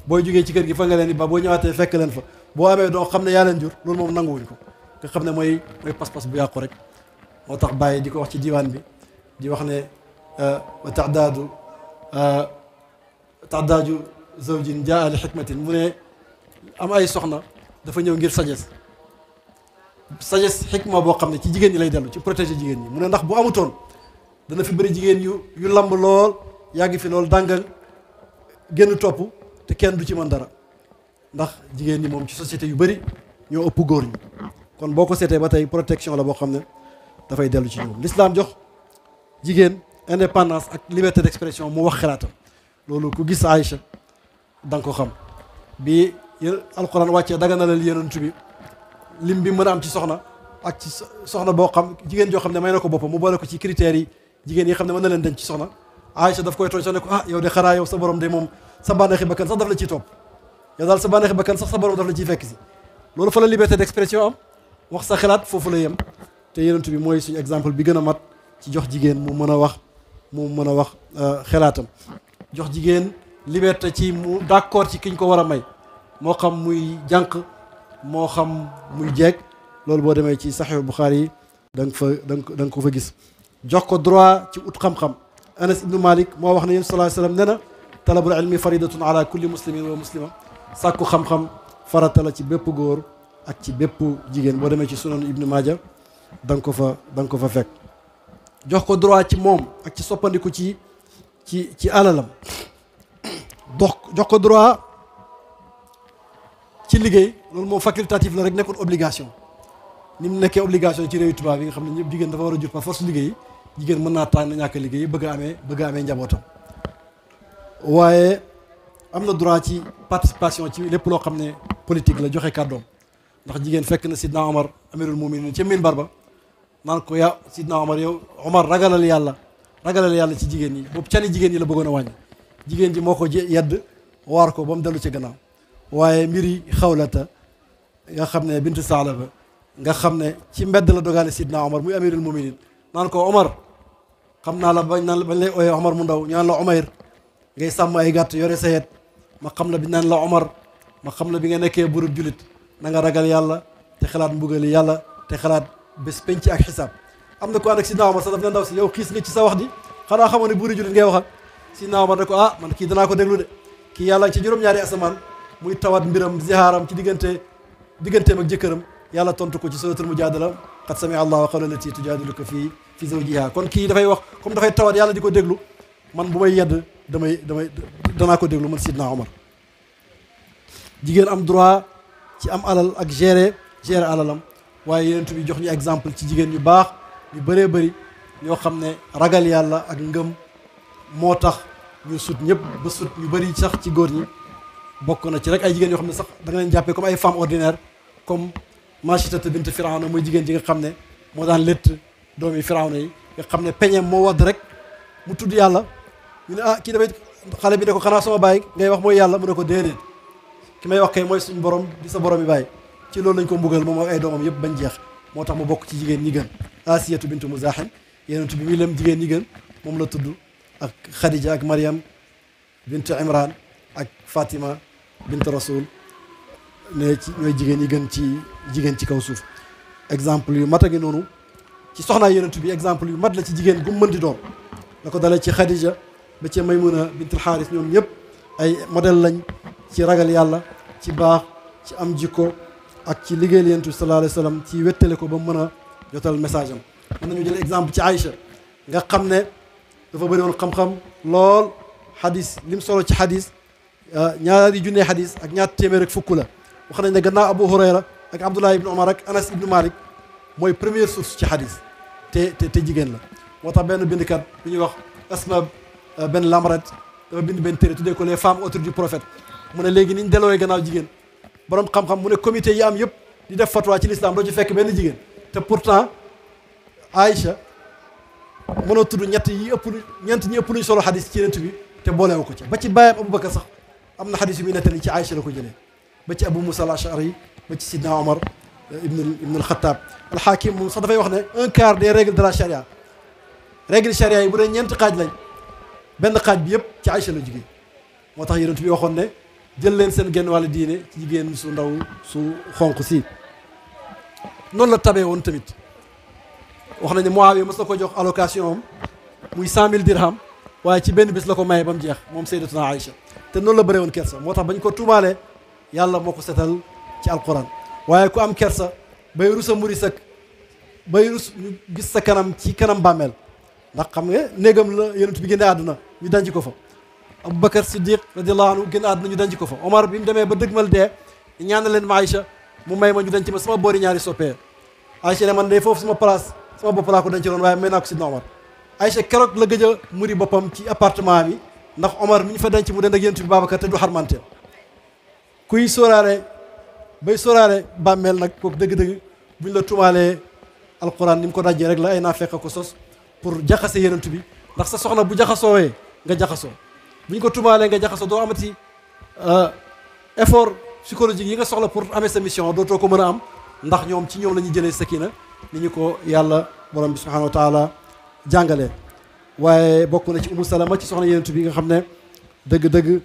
C: booy jógee ci kër gi fa nga leen di ba boo ñëwaatee fekk leen fa boo amee doom xam ne yaa leen jur loolu moom nanguwuñ ko nga xam ne mooy pas-pas bu yàqu rek moo tax bàyyi di ko wax ci diwaan bi di wax ne wa taxdaaju zawjin jaa li xikmatin mu ne am ay soxna dafa ñëw ngir sagesse xikma boo xam ne ci jigéen ñi lay dellu ci protéger jigéen ñi mu ne ndax bu amutoon dana fi bëri jigéen yu lamb lool yàgg fi lool dàngal génn topp te kenn du ci mën dara ndax jigéen ñi moom ci société yu bëri ñoo ëpp góor ñi kon boo ko seetee ba tey protection la boo xam ne dafay dellu ci ñoom l'islam jox jigéen indépendance ak liberté d'expression mu wax xalaatam loolu ku gis Aïcha da nga ko xam bi alquran wàccee daganalal yonent bi lim bi mën a am ci soxna ak ci soxna boo xam jigéen joo xam ne may na ko boppam mu boole ko ci critères yi jigéen yi xam ne mën na leen denc ci soxna Aïcha daf koy tooñ sax ne ko yow de xanaa yow sa borom de moom sa bànneexi bakkan sax daf la ciy topp yow daal sa bànneexi bakkan sax sa borom daf la ciy fekk si loolu fa la liberté d'expression am wax sa xalaat foofu la yem te yonent bi mooy suñu exemple bi gën a mat ci jox jigéen mu mën a wax xalaatam jox jigéen liberté ci mu d'accord ci kiñ ko war a may moo xam muy jànq moo xam muy jeeg loolu boo demee ci Sahih Bukhari yi da nga ko fa gis jox ko droit ci ut xam-xam Anas ibnu Malik moo wax ne yéen sallallahu alayhi wasallam nee na talabul ilmi faridatun ala kulli muslimin wa muslima sàkku xam-xam farata la ci bépp góor ak ci bépp jigéen boo demee ci sunan ibnu Maaja da nga ko fa fekk jox ko droit ci moom ak ci soppandiku ci alalam jox ko droit ci liggéey loolu moom facultatif la rek nekkul obligation ni mu nekkee obligation ci réew tubaab yi nga xam ne ñëpp jigéen dafa war a jur par force liggéey jigéen mën naa tànn ñàkk liggéey bëgg a amee njabootam waaye am na droit ci participation ci lépp loo xam ne politique la joxe kàddoom ndax jigéen fekk na Sidna Omar amirul muminin ca minbar ba naan ko yaa Sidna Omar yow Omar ragalal yàlla ci jigéen ñi boobu cani jigéen ñi la bëggoon a wàññi jigéen ji moo ko yedd waar ko ba mu dellu ci gannaaw waaye mbiri Xawlata nga xam ne bint Saalaba nga xam ne ci mbedd la dogaale Sidna Omar muy amirul muminin naan ko Omar xam naa la bañ lay ooyee Omar mu ndaw ñu naan la Omayr ngay sàmm ay gàtt yore sa yet ma xam la bi naan la Omar ma xam la bi nga nekkee burub julit na nga ragal yàlla te xalaat mbugali yàlla te xalaat bés penc ak xisaab am na ko ànd ak Sidna Omar sax daf ne ndaw si yow xiis nga ci sa wax di xanaa xamoon ne buuri julit ngay waxal Sidna Omar ne ko man kii danaa ko déglu de kii yàlla ci juróom-ñaari asamaan muy tawat mbiram zihaaram ci digganteem ak jëkkëram yàlla tontu ko ci suratul mujaadala qad sami allahu qawla allati tujaadiluka fi zawjiha kon kii dafay wax comme dafay tawat yàlla di ko déglu man bu may yedd danaa ko déglu man Sidna Omar jigéen am droit ci am alal ak gérer alalam waaye Yonent bi jox ñu exemple ci jigéen ñu baax ñu bëree bëri ñoo xam ne ragal yàlla ak ngëm moo tax ñu sut ñëpp ba sut ñu bëri sax ci góor ñi bokk na ci rek ay jigéen yoo xam ne sax da nga leen jàppee comme ay femmes ordinaires comme Machitata bint Firawna mooy jigéen ji nga xam ne moo daan létt doomi Firawna yi nga xam ne peñeem moo wadd rek mu tudd yàlla ñu ne kii dafay xale bi ne ko xanaa sama baay ngay wax mooy yàlla mu ne ko déedéet ki may wax kay mooy suñu borom di sa borom yi baay ci loolu lañ ko mbugal moom ak ay doomam yëpp bañ jeex moo tax mu bokk ci jigéen ñi gën Asiyatu bintu Muzahim Yonent bi muy lem jigéen ñi gën moom la tudd ak Khadija ak Mariam bint Imran ak Fatima bint Rasul ne ci ñooy jigéen ñi gën ci jigéen ci kaw suuf exemple yu mat a ngi noonu ci soxnaay Yonent bi exemple yu mat la ci jigéen gu mën di doon la ko dalee ci Khadija ba ci Maymuna bint Al-Haris ñoom ñëpp ay modèle lañ ci ragal yàlla ci baax ci am jikko ak ci liggéeyal Yonent bi sallallahu alayhi wa sallam ci wettale ko ba mu mën a jotal message am. mën nañu jël exemple ci Aïcha nga xam ne dafa bëri woon xam-xam lool xadis lim solo ci xadis ñaari junne xadis ak ñaar téeméer ak fukk la. wax nañ ne gannaaw Abu Hurayra ak Abdullah ibn Omar ak Anas ibn Malik mooy première source ci xadis te jigéen la. moo tax benn bindkat bu ñuy wax Asma Ben Lamrat dafa bind benn téere tuddee ko les femmes autour du prophète mu ne léegi ni ñu dellooyee gannaaw jigéen borom xam-xam mu ne comité yi am yëpp di def fatwa ci l'islam doo ci fekk benn jigéen te pourtant Aïcha mënoo tudd ñett yi ëpp ñeent ñi ëpp luñ solo xadis ci Yonent bi te boolewu ko ci ba ci bàyyam Aboubacar sax am na xadis yu muy nettali ci Aïcha la ko jëlee ba ci Abu Moussa al-Ash'ari ba ci Sidna Omar ibn al-Khattab al-Hakim moom sax dafay wax ne un quart des règles de la charia règle charia yi bu dee ñeenti xaaj lañ benn xaaj bi yëpp ci Aïcha la jógee moo tax Yonent bi waxoon ne jël leen seen genn wàllu diine ci jigéen su ndaw su xonq si noonu la tabee woon tamit wax nañ ne Muawiya mos na ko jox allocation am muy 100,000 dirham waaye ci benn bés la ko maye ba mu jeex moom Sayyidatuna Aïcha te noonu la bëree woon kersa moo tax bañ ko tuumaalee yàlla moo ko setal ci alquran waaye ku am kersa bay rus a muri sak bay rus ñu gis sa kanam ci kanam bàmmeel ndax xam nga néegam la Yonent bi génne àdduna ñu denc ko fa Aboubacar Siddiq radiyallahu anhu génne àdduna ñu denc ko fa Omar bi mu demee ba dëgmal dee ñaanal leen ma Aïcha mu may ma ñu denc ma sama boori ñaari soppee Aïcha ne man de foofu sama place sama bopp laa ko denc loon waaye may naa ko Sidna Omar Aïcha keroog la gëj a muri boppam ci appartement bi ndax Omar mi ñu fa denc mu den ak Yonent bi Babacar te du xarmante kuy sóoraale bay sóoraale bàmmeel nag kooku dëgg-dëgg buñ la tumaalee alquran ni mu ko dajjee rek la ay naa fekk ko sos pour jaxase Yonent bi ndax sa soxna bu jaxasoowee nga jaxasoo bu ñu ko tumaalee nga jaxasoo doo amati effort psychologique yi nga soxla pour amee sa mission dootoo ko mën a am ndax ñoom ci ñoom la ñuy jëlee sakina ni ñu ko yàlla borom bi subhanahu wa taala jàngalee. waaye bokk na ci Umu Salama ci soxna Yonent bi nga xam ne dëgg-dëgg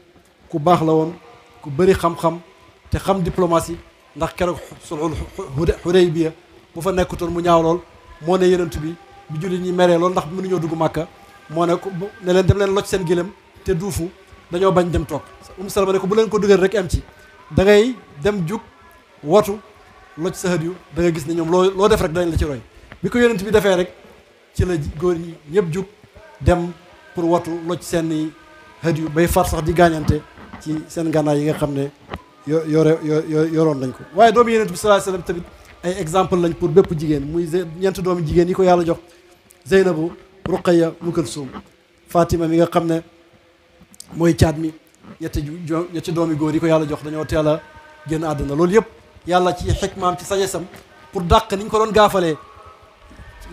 C: ku baax la woon ku bëri xam-xam te xam diplomatie ndax keroog sulhul Hudaybiya bu fa nekkutoon mu ñaaw lool moo ne Yonent bi bu jullit ñi meree lool ndax mënuñoo dugg Màkka moo ne ko ne leen dem leen loj seen gëlëm te duufu dañoo bañ dem toog Umu Salama ne ko bu leen ko dugal rek am ci da ngay dem jug watu loj sa hëd yu da nga gis ne ñoom loo def rek dañ la ci roy bi ko Yonent bi defee rek ci la góor ñi ñëpp jug dem pour watu loj seen hëd yu bay far sax di gaañante ci seen gànnaay yi nga xam ne yoroon nañ ko waaye doomu Yonent bi sallallahu alayhi wasallam tamit ay exemple lañ pour bépp jigéen muy ñeent doomu jigéen yi ko yàlla jox Zeynabu Ruqayya Umm Kulsum Fatima mi nga xam ne mooy caat mi ñetti doomi góor yi ko yàlla jox dañoo teel a génn àdduna loolu yëpp yàlla ci xikmaam ci sagesam pour dàq ni ñu ko doon gaafalee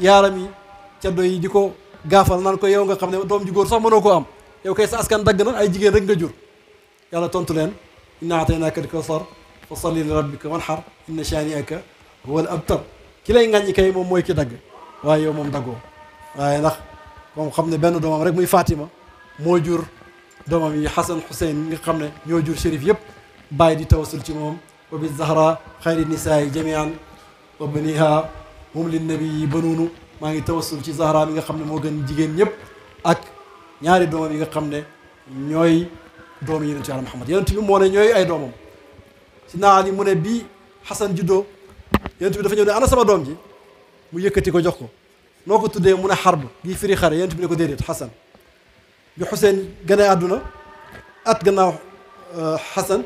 C: yaaram yi caddo yi di ko gaafal naan ko yow nga xam ne doom ju góor sax mënoo koo am yow kay sa askan dagg na ay jigéen rek nga jur yàlla tontu leen inna ataynaaka al-kawsar fa salli li rabbika wanhar inna shaani'aka huwa al-abtar ki lay ŋàññi kay moom mooy ki dagg waaye yow moom daggoo waaye ndax moom xam ne benn doomam rek muy Fatima moo jur doomam yi Xasan Xuseyn nga xam ne ñoo jur shérif yëpp bàyyi di tawasul ci moom wa bi Zahra xayri nisaayi jamian wa baniha hum lin nabi banuunu maa ngi tawasul ci Zahra mi nga xam ne moo gën jigéen ñëpp ak ñaari doomam yi nga xam ne ñooy doomu Yonent Yàlla Muhammad Yonent bi moo ne ñooy ay doomam Sidna Ali mu ne bii Xasan juddoo Yonent bi dafa ñëw ne ana sama doom ji mu yëkkati ko jox ko noo ko tuddee mu ne Harb bii firi xare Yonent bi ne ko déedéet Xasan bi Xuseyn gane àdduna at gannaaw Xasan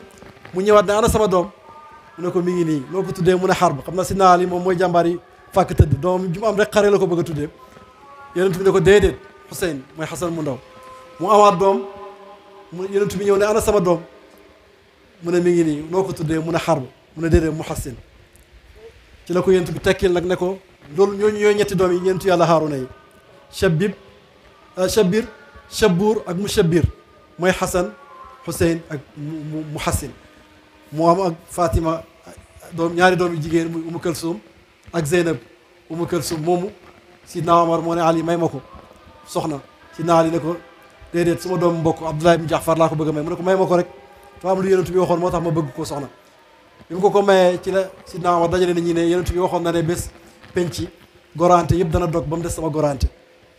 C: mu ñëwaat ne ana sama doom mu ne ko mi ngi nii noo ko tuddee mu ne Harb xam na Sidna Ali moom mooy jàmbaar yi fàkk tëdd doom ju mu am rek xare la ko bëgg a tuddee Yonent bi ne ko déedéet Xuseyn mooy Xasan mu ndaw mu amaat doom mu Yonent bi ñëw ne ana sama doom mu ne mi ngi nii noo ko tuddee mu ne Harb mu ne déedéet Muhassin ci la ko Yonent bi tekkil nag ne ko loolu ñooñu ñooy ñetti doom yi ñeentu yàlla Haaruna yi Shabir Shabuur ak Mushabbir mooy Xasan Xuseyn ak Muhassin mu am ak Fatima doom ñaari doom yu jigéen muy Umu Kalsum ak Zeynab Umu Kalsum moomu Sidna Omar moo ne Ali may ma ko soxna Sidna Ali ne ko déedéet suma doom mbokk Abdullah ibn Jaafar laa ko bëgg a may mu ne ko may ma ko rek dafa am lu Yonent bi waxoon moo tax ma bëgg ko soxna bi mu ko mayee ci la Sidna Omar dajale na ñi ne Yonent bi waxoon na ne bés penc gorante yëpp dana dog ba mu des sama gorante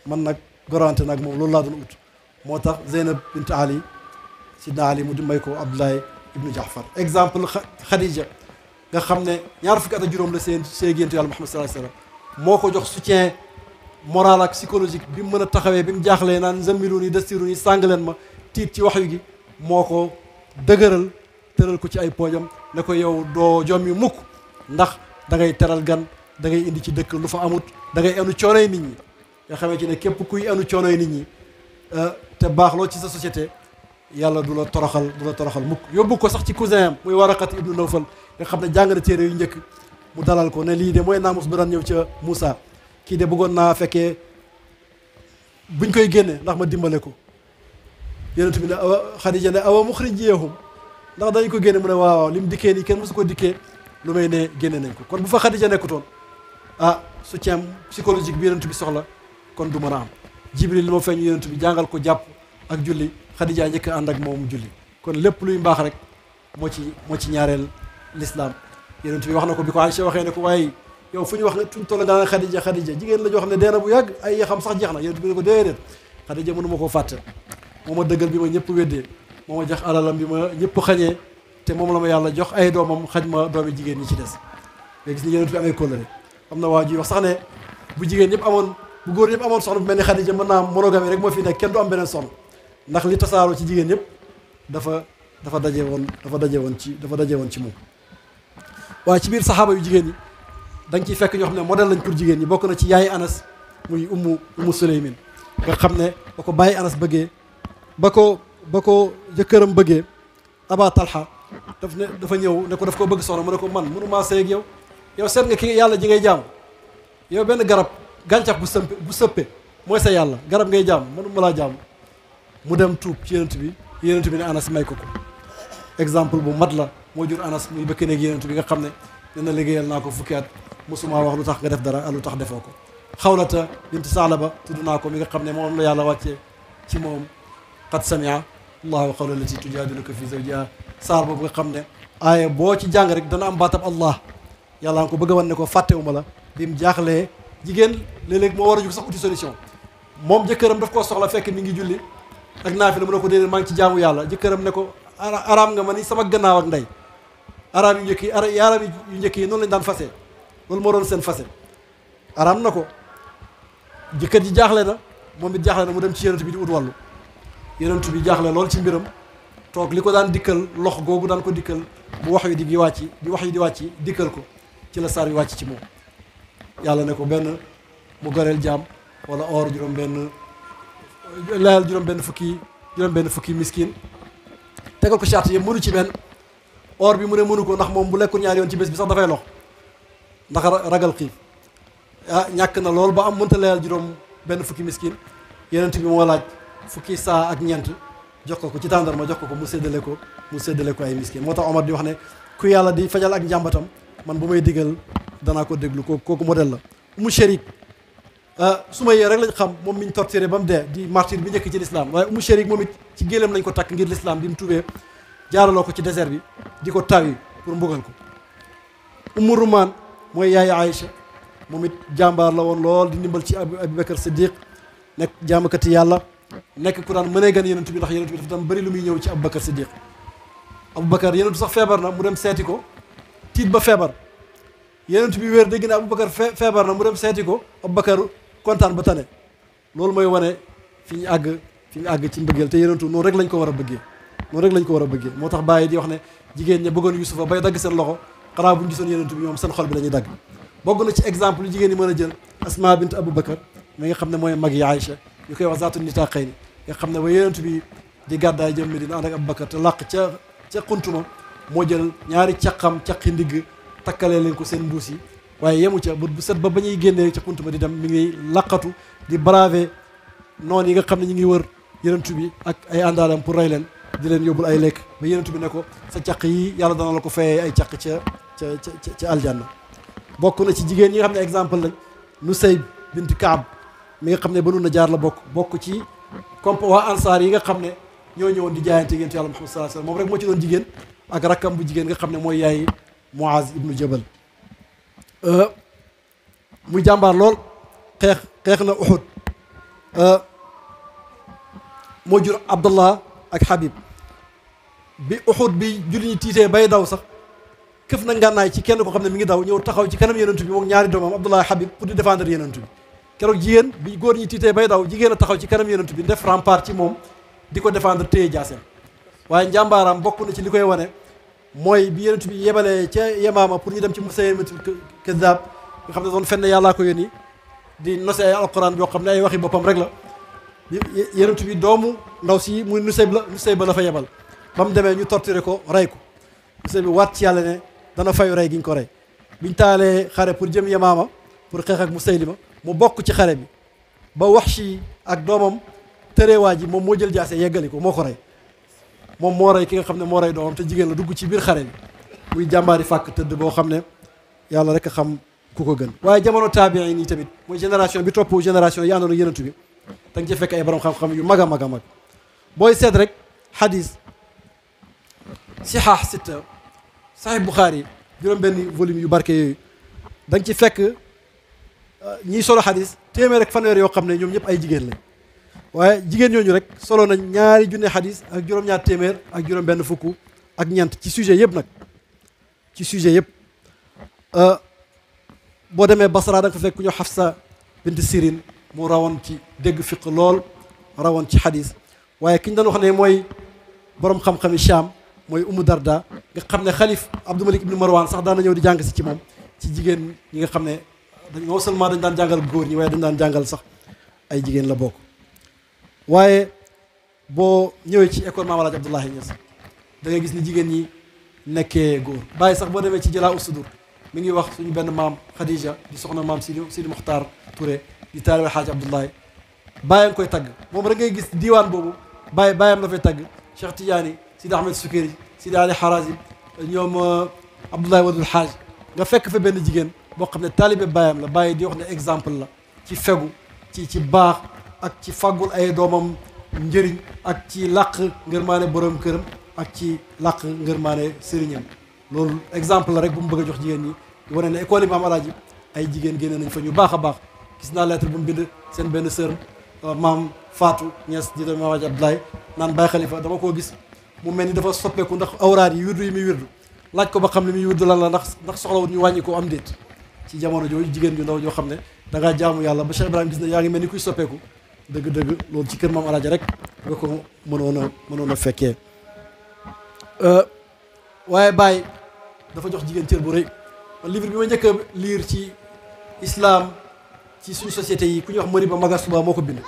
C: man nag gorante nag moom loolu laa doon ut moo tax Zeynab bint Ali Sidna Ali mu di may ko Abdoulaye ibnu Jaafar exemple Khadija nga xam ne ñaar fukki at ak juróom la seen yonent yàlla Muhammad sallallahu alayhi wasallam moo ko jox soutien moral ak psychologique bi mu mën a taxawee bi mu jaaxlee naan zammiluuni dastiruuni sàng leen ma tiit ci waxyu gi moo ko dëgëral tëral ko ci ay poojam ne ko yow doo jommi mukk ndax da ngay teral gan da ngay indi ci dëkk lu fa amut da ngay enu coonoy nit ñi nga xamee ci ne képp kuy enu coonoy nit ñi te baax loo ci sa société yàlla du la toroxal mukk yóbbu ko sax ci cousin am muy Waraqat ibnu Nawfal nga xam ne jàng na téere yu njëkk mu dalal ko ne lii de mooy naamus bi daan ñëw ca Moussa kii de bëggoon naa fekkee buñ koy génne ndax ma dimbale ko yonent bi ne awa Xadija ne awa muxrijiyahum ndax dañ ko génne mu ne waaw li mu dikkee nii kenn mosu ko dikkee lu may ne génne nañ ko kon bu fa Xadija nekkutoon soutien psychologique bi yonent bi soxla kon du mën a am Jibril li ma feeñu yonent bi jàngal ko jàpp ak julli Xadija njëkk a ànd ak moom julli kon lépp luy mbaax rek moo ci ñaareel l'islam yonent bi wax na ko bi ko Aïcha waxee ne ko waaye yow fu ñu wax ne fuñ toll nga naan Xadija jigéen la joo xam ne dee na bu yàgg ay yaxam sax jeex na yonent bi ne ko déedéet Xadija mënu ma koo fàtte moo ma dëggal bi ma ñëpp weddee moo ma jox alalam bi ma ñëpp xañee te moom la ma yàlla jox ay doomam xañ ma doomi jigéen ñi ci des nga gis ni yonent bi amee kóllëre am na waa ji wax sax ne bu jigéen ñëpp amoon bu góor ñëpp amoon soxna bu mel ni Xadija mën naa am monogamie rek moo fi nekk kenn du am beneen soxna ndax li tasaaroo ci jigéen ñëpp dafa daje woon ci moom waaye ci biir saxaaba yu jigéen ñi da nga ciy fekk ñoo xam ne modèle lañ pour jigéen ñi bokk na ci yaay Anas muy ummu Suleymin nga xam ne ba ko bàyyi Anas bëggee ba ko jëkkëram bëggee Aba Talha dafa ñëw ne ko daf koo bëgg soxna mu ne ko man mënumaa sëy ak yow seet nga ki yàlla ji ngay jaam yow benn garab gàncax bu sëppe mooy sa yàlla garab ngay jaam mënuma laa jaam mu dem tuub ci yonent bi ne Anas may ko exemple bu mat la moo jur Anas muy bëkk neeg yonent bi nga xam ne dina liggéeyal naa ko fukki at musuma wax lu tax nga def dara ak lu tax defoo ko Xawlata bint Saalaba tudd naa ko mi nga xam ne moom la yàlla wàccee ci moom qad samia allahu qawla allati tujadiluka fi zawjiha saar boobu nga xam ne aaya boo ci jàng rek dana am baatab Allah yàlla nga ko bëgg a wan ne ko fàttewuma la bi mu jaaxlee jigéen léeg-léeg moo war a jug sax uti solution moom jëkkëram daf koo soxla fekk mi ngi julli ak naafila mu ne ko déedéet maa ngi ci jaamu yàlla jëkkëram ne ko araam nga ma ni sama gannaaw ak ndey araam yu njëkk yi yaaram yu njëkk yi noonu lañ daan fase loolu moo doon seen fase araam na ko jëkkër ji jaaxle na moom it jaaxle na mu dem ci yonent bi di ut wàllu yonent bi jaaxle lool ci mbiram toog li ko daan dikkal lox googu daan ko dikkal bu wax yu di wàcc di wax yu di wàcc dikkal ko ci la saar yu wàcc ci moom yàlla ne ko benn mu goreel jaam wala or juróom benn fukki miskin tegal ko charte yëpp mënu ci benn or bi mu ne mënu ko ndax moom bu lekkul ñaari yoon ci bés bi sax dafay lox ndax ragal xiif ñàkk na lool ba am mënta leyal juróom benn fukki miskin yonent bi moo laaj fukki saa ak ñeent jox ko ci tàndarma jox ko mu séddale ko ay miskin moo tax Omar di wax ne ku yàlla di fajal ak njàmbatam man bu may digal danaa ko déglu kooku modèle la Umu Sharik su ma yee rek lañ xam moom miñ torturé ba mu dee di martyr bi njëkk ci l'islam waaye Umu Sharik moom it ci géléem lañ ko takk ngir l'islam bi mu tubee jaaraloo ko ci désert bi di ko tawi pour mbugal ko Umu Rumaan mooy yaay Aïcha moom it jàmbaar la woon lool di ndimbal ci Abubakar Siddiq nekk jaamakati yàlla nekk ku daan mënee gan yonent bi ndax yonent bi dafa daan bëri lu muy ñëw ci Abubakar Siddiq Abubakar yonent sax feebar na mu dem seeti ko tiit ba feebar yonent bi wér dégg na Abubakar feebar na mu dem seeti ko Abubakar kontaan ba tane loolu mooy wane fi ñu àgg ci mbëggeel te yonentu noonu rek lañ ko war a bëggee moo tax bàyyi di wax ne jigéen ña bëggoon Yusufa bay dagg seen loxo xanaa bu ñu gisoon yonent bi ñoom seen xol bi dañuy dagg bokk na ci exemple yu jigéen ñi mën a jël Asma bint Abubakar mi nga xam ne mooy mag yi Aïcha ñu koy wax zaatu nitaqayni nga xam ne ba yonent bi di gàddaay jëm Medina ànd ak Abubakar te làq ca xuntuma moo jël ñaari caqi ndigg takkalee leen ko seen mbuus yi waaye yemu ca bu set ba ñuy génnee ca xuntuma di dem mi ngi laqatu di braver noonu yi nga xam ne ñu ngi wër yonent bi ak ay àndaalam pour rey leen di leen yóbbul ay lekk ba yonent bi ne ko sa caq yi yàlla dana la ko fayee ay caq ca aljanna bokk na ci jigéen ñi nga xam ne exemple lañ Nusayb bint Kaab mi nga xam ne Banu Najaar la bokk ci comme waa ansaar yi nga xam ne ñoo ñëwoon di jaayante yonent yàlla Muhammad sallallahu alayhi wasallam moom rek moo ci doon jigéen ak rakkam bu jigéen nga xam ne mooy yaay Muaz ibnu Jabal muy jàmbaar lool xeex na Uhud moo jur Abdallah ak Habib bi Uhud bi julli ñi tiitee bay daw sax këf na ngànnaay ci kenn ko xam ne mi ngi daw ñëw taxaw ci kanam yenentu bi moom ñaari doomam Abdullah Habib pour di défendre yenentu bi keroog jigéen bi góor ñi tiitee bay daw jigéen a taxaw ci kanam yenentu bi def rempart ci moom di ko défendre téye jaaseem waaye njàmbaaraam bokk na ci li koy wane mooy bi yenentu bi yebalee ca Yamaama pour ñu dem ci Musaylimatul Kazzab nga xam ne doon fenn yàllaa ko yónni di nose ay alquran yoo xam ne ay waxi boppam rek la yenentu bi doomu ndaw si muy Nusayba la fa yebal ba mu demee ñu torturé ko rey ko Nusayba bi waat ci yàlla ne dana fayu rey gi ñu ko rey biñ taalee xare pour jëm Yamaama pour xeex ak Musaylima mu bokk ci xare bi ba Wahshi ak doomam tëreewaa ji moom moo jël jaase yeggali ko moo ko rey moom moo rey ki nga xam ne moo rey doomam te jigéen la dugg ci biir xare bi muy jàmbaari fàkk tëdd boo xam ne yàlla rek a xam ku ko gën waaye jamono taabiin yi tamit mooy génération bi topp génération yi àndoon ak yenentu bi da nga ci fekk ay borom xam-xam yu mag a mag a mag booy seet rek xadis sihaax sitta saxiix Buxaari juróom-benn volume yu barke yooyu da nga ci fekk ñiy solo xadis téeméer rek fanweer yoo xam ne ñoom ñëpp ay jigéen lañ waaye jigéen ñooñu rek solo nañ ñaari junne xadis ak juróom-ñaar téeméer ak juróom-benn fukk ak ñeent ci sujet yëpp nag ci sujet yëpp boo demee Basra da nga fa fekk ku ñëw Xafsa bint Sirin mu rawoon ci dégg fiq lool rawoon ci xadis waaye ki ñu doon wax ne mooy borom xam-xami Cham mooy Umu Darda nga xam ne xalif Abdou Malik ibn Marwan sax daan na ñëw di jàng si ci moom ci jigéen ñi nga xam ne non seulement dañ daan jàngal góor ñi waaye dañ daan jàngal sax ay jigéen la bokk waaye boo ñëwee ci école Maam Alaaji Abdoulaye Niass da ngay gis ni jigéen ñi nekkee góor bàyyi sax boo demee ci Jalaa Usudur mi ngi wax suñu benn maam Khadija di soxna maam Sidi Muxtaar Touré di taalibe Xaaji Abdoulaye bàyyam koy tagg moom rek ngay gis diiwaan boobu bàyyam la fay tagg Cheikh Tidiane Sidi Ahmed Sukeri Sidi Ali Harazim ñoom Abdoulaye Wadul Xaaj nga fekk fa benn jigéen boo xam ne taalibe bàyyam la bàyyi di wax ne exemple la ci fegu ci baax ak ci faggul ay doomam njëriñ ak ci làq ngërmaane borom këram ak ci làq ngërmaane sëriñam loolu exemple la rek bu mu bëgg a jox jigéen ñi wane ne école yi Maam Alaaji ay jigéen génne nañ fa ñu baax a baax gis naa lettre bu mu bind seen benn sœur maam Fatou Niass di doon Maam Alaaji Abdoulaye naan Baye Khalifa dama koo gis mu mel ni dafa soppeeku ndax awraat yi wirdu yi muy wirdu laaj ko ba xam ne muy wirdu lan la ndax soxlawut ñu wàññi ko am déet ci jamono jooju jigéen ju ndaw joo xam ne da ngaa jaamu yàlla ba Cheikh Ibrahima gis ne yaa ngi mel ni kuy soppeeku dëgg-dëgg loolu ci kër Maam Alaaji rek nga ko mënoon a fekkee waaye Baye dafa jox jigéen cër bu rëy man livre bi ma njëkk a lire ci islam ci suñu société yi ku ñuy wax Moriba Magasuba moo ko bind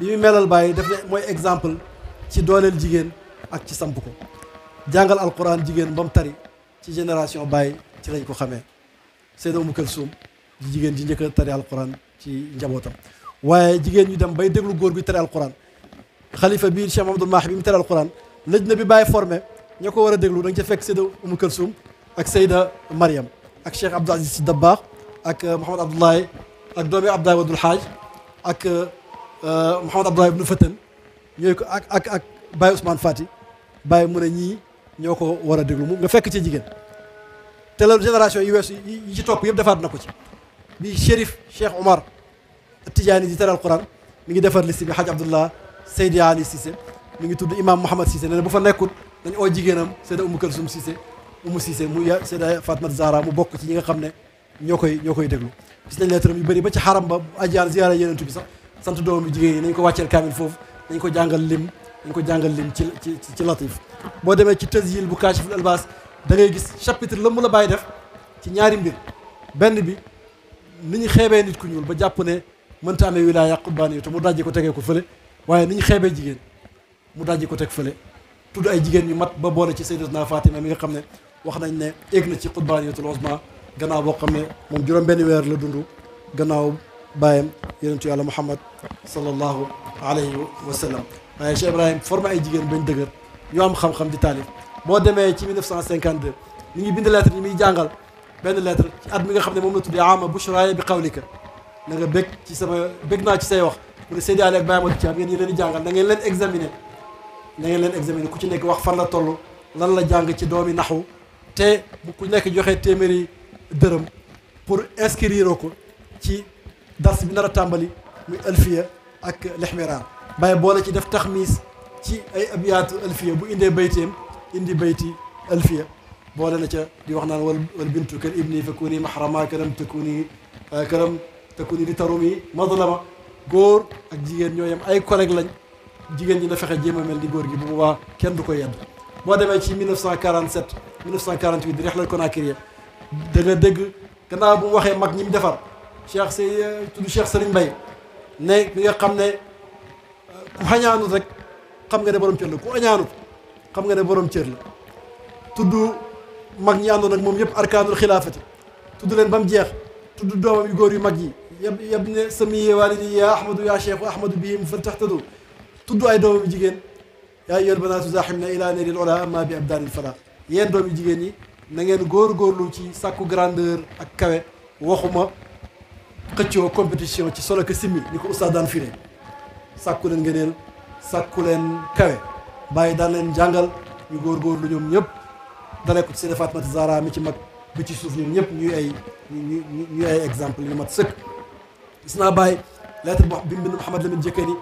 C: li muy melal Baye daf ne mooy exemple ci dooleel jigéen ak ci samp ko jàngal alquran jigéen ba mu tari ci génération Baye ci lañ ko xamee Seyda Umu Kalsum di jigéen ji njëkk a tari alquran ci njabootam waaye jigéen ñu dem bay déglu góor bi tari alquran xalifa bii Cheikh Mamadou Mahi bi mu tari alquran lëj na bi Baye formé ñoo ko war a déglu da nga ca fekk Seyda Umu Kalsum ak Seyda Mariam ak Cheikh Abdou Aziz Sy Dabakh ak Mouhamad Abdoulaye ak doomi Abdoulaye Wadul Haaj ak Mouhamad Abdoulaye ibnu Fatan ñooy ko ak Baye Ousmane Fati Baye mu ne ñii ñoo ko war a déglu mu nga fekk ci jigéen te la génération yi weesu yi ci topp yëpp defaat na ko ci bi Chérif Cheikh Omar Tidiane di tere alquran mi ngi defar liste bi Hadj Abdullah Seydi Ali Cissé mi ngi tudd Imam Mouhamad Cissé ne bu fa nekkut dañ oo jigéenam Seyda Umu Kalsum Cissé Umu Cissé mu Seyda Fatma Zahra mu bokk ci ñi nga xam ne ñoo koy déglu gis nañ lettre yu bëri ba ci xaram ba ajjaan ziyaara yenentu bi sax sant doomam bi jigéen yi nañ ko wàcceel kaamil foofu nañ ko jàngal lim ci latif boo demee ci tasyil bu Kaashiful Albaas da ngay gis chapitre la mu la bàyyi def ci ñaari mbir benn bi ni ñu xeebee nit ku ñuul ba jàpp ne mënta amee wilaaya qurbaani te mu dajji ko tegee ko fële waaye ni ñu xeebee jigéen mu dajji ko teg fële tudd ay jigéen ñu mat ba boole ci Sayyidatuna Fatima mi nga xam ne wax nañ ne egg na ci qurbaaniyatul uzma gannaaw boo xam ne moom juróom-benn weer la dund gannaaw bàyyam yonentu yàlla Muhammad sallallahu alayhi wa sallam waaye Cheikh Ibrahim formé ay jigéen bañ dëgër ñu am xam-xam di taalif boo demee ci 1952 mi ngi bind lettre yi muy jàngal benn lettre ci at mi nga xam ne moom la tuddee ama bushraaya bi qawlika na nga bég naa ci say wax mu ne Seydi Ali ak Baye Amadou Thiam ngeen ñi leen di jàngal na ngeen leen examiner ku ci nekk wax fan la toll lan la jàng ci doomi naxwu te bu ku nekk joxe téeméeri dërëm pour inscrire ko ci dars bi nar a tàmbali muy alfiya ak lexmiraar Baye boole ci def taxmiis ci ay abiyaatu alfiya bu indee bayteem indi bayti alfiya boole na ca di wax naan wal bintu kal ibni fa kuni mahrama karam takuni li tarumi madlama góor ak jigéen ñoo yem ay collègue lañ jigéen ñi na fexe jéem a mel ni góor gi bu boobaa kenn du ko yedd boo demee ci 1947 1948 di Rihla Conakry da nga dégg gannaaw bu mu waxee mag ñi mu defar tudd Cheikh Serigne Mbaye ne bi nga xam ne ku xañaanut rek xam nga ne borom cër la ku añaanut xam nga ne borom cër la tudd mag ñi àndoon ak moom yëpp arkaanul xilaafati tudd leen ba mu jeex tudd doomam yu góor yu mag yi yab ne sami walidi ya ahmadou ya cheikh ahmadou bihim fal taxtadu tudd ay doomam yu jigéen yaa ayyuhal banaatu zaaximna ila neeril ola amma bi abdaanil fala yéen doom yu jigéen ñi na ngeen góor-góorlu ci sàkku grandeur ak kawe waxuma xëccoo compétition ci solo ko simmi ni ko oustaz daan firee sàkku leen ngëneel sàkku leen kawe bàyyi daan leen jàngal ñu góor-góorlu ñoom ñëpp dalee ko ci Seyda Fatimata Zahra mi ci mag bi ci suuf ñoom ñëpp ñuy ay exemple yu mat sëkk gis naa bàyyi lettre bi mu bind Mouhamad Lamine Jëkkëri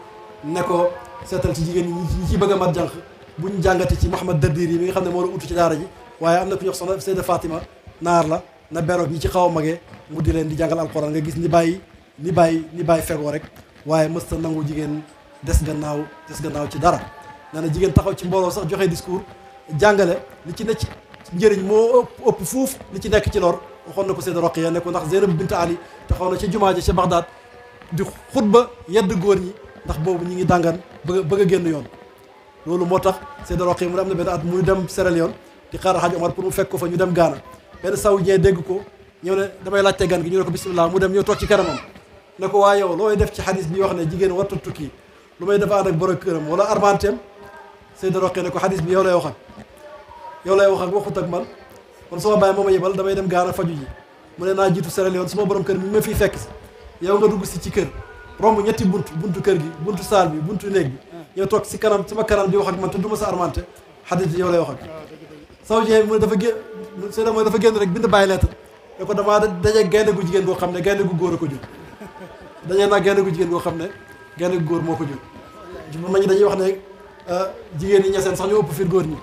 C: ne ko seetal ci jigéen ñi ci bëgg a mat jànq buñ jàngate ci Mouhamad Dardir yi mi nga xam ne moo la utu ci daara ji waaye am na ku ñuy wax soxna Seyda Fatima naar la na beroog ñi ci xaw a magee mu di leen di jàngal alxuraan nga gis ni bàyyi fegoo rek waaye mës ta nangu jigéen des gannaaw ci dara nee na jigéen taxaw ci mbooloo sax joxe discours jàngale li ci ne ci njëriñ moo ëpp fuuf li ci nekk ci lor waxoon na ko Seyda Roqiya ne ko ndax Zeynab bint Ali taxaw na ci jumaa ji ca Bagdad di xutba yedd góor ñi ndax boobu ñi ngi dàngan bëgg a génn yoon loolu moo tax Seyda Roqiya mu am na benn at muy dem Sierra Leone di xaaral Hadj Omar pour mu fekk ko fa ñu dem Gaana benn saoudien dégg ko ñëw ne damay laajte gan gi ñu ne ko bismillah mu dem ñëw toog ci kanamam ne ko waa yow looy def ci xadis bi wax ne jigéen warta tukki lu may dafa ànd ak borom këram wala armanteem Seyda Roqiya ne ko xadis bi yow lay wax ak waxut ak man kon sama bàyyi moo ma yebal damay dem Gaana faju ji mu ne naa jiitu Sierra Leone suma borom kër mi ma fiy fekk si yow nga dugg si ci kër romb ñetti buntu kër gi buntu saal bi buntu néeg bi yow toog si kanam sama kanam di wax ak man te du ma sa armante xadis bi yow lay wax ak saoudien bi mu ne dafa génn Seyda mooy dafa génn rek bind bàyyi lettre ne ko damaa daje gaynde gu jigéen goo xam ne gaynde gu góor a ko jur dañee naa gaynde gu jigéen goo xam ne gaynde gu góor moo ko jur ma ñi dañuy wax ne jigéen ñi ñeseen sax ñoo ëpp fit góor ñi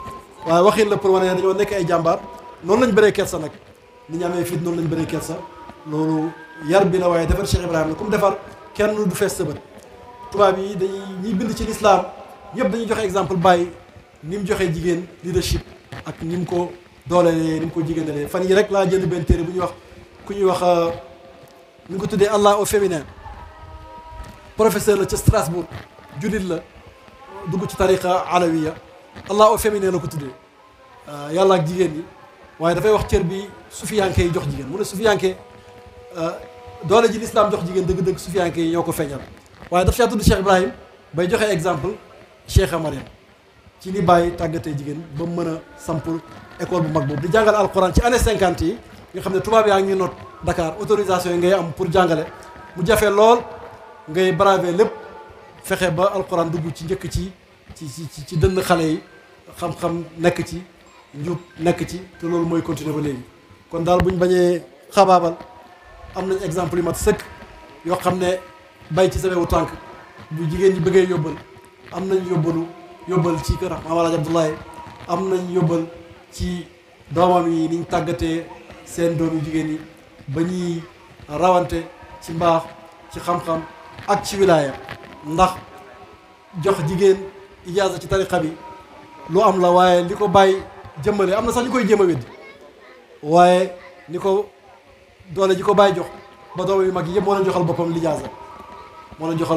C: waaye waxin la pour wane ne dañoo nekk ay jàmbaar noonu lañ bëree kersa nag ni ñu amee fit noonu lañ bëree kersa loolu yar bi la waaye defar Cheikh Ibrahima comme defar kenn du fees sa bët tubaab yi dañuy ñiy bind ci lislaam ñëpp dañuy joxe exemple bàyyi ni mu joxee jigéen leadership ak ni mu ko doolelee ni mu ko jigéendalee fan yi rek laa jënd benn téere bu ñuy wax ku ñuy wax ñu ngi ko tuddee Allah au féminin professeur la ca Strasbourg jullit la dugg ci tariqa alawiya Allah au féminin la ko tuddee yàlla ak jigéen ñi waaye dafay wax cër bi sufiyanke yi jox jigéen mu ne sufiyanke doole ji lislaam jox jigéen dëgg-dëgg sufiyanke yi ñoo ko feeñal waaye daf caa tudd Cheikh Ibrahim bay joxe exemple Cheikha Mariam ci ni bàyyi tàggatee jigéen ba mu mën a sampul école bu mag boobu di jàngale alquran ci année 50 yi nga xam ne tubaab yaa ngi noot Dakar autorisation yi ngay am pour jàngale mu jafe lool ngay braver lépp fexe ba alquran dugg ci njëkk ci dënn xale yi xam-xam nekk ci njub nekk ci te loolu mooy continuer ba léegi kon daal buñ bañee xabaabal am nañ exemple yu mat sëkk yoo xam ne bay ci sa wewu tànk bu jigéen ñi bëggee yóbbal am nañ yóbbal ci kër Maam Alaaji Abdoulaye am nañ yóbbal ci doomam yi niñ tàggatee seen doom yu jigéen yi ba ñuy rawante ci mbaax ci xam-xam ak ci wilaaya ndax jox jigéen ijaaza ci tariqa bi lu am la waaye li ko bàyyi jëmmale am na sax ñu koy jéem a weddi waaye ni ko doole ji ko bàyyi jox ba doom yu mag yi yëpp moo leen joxal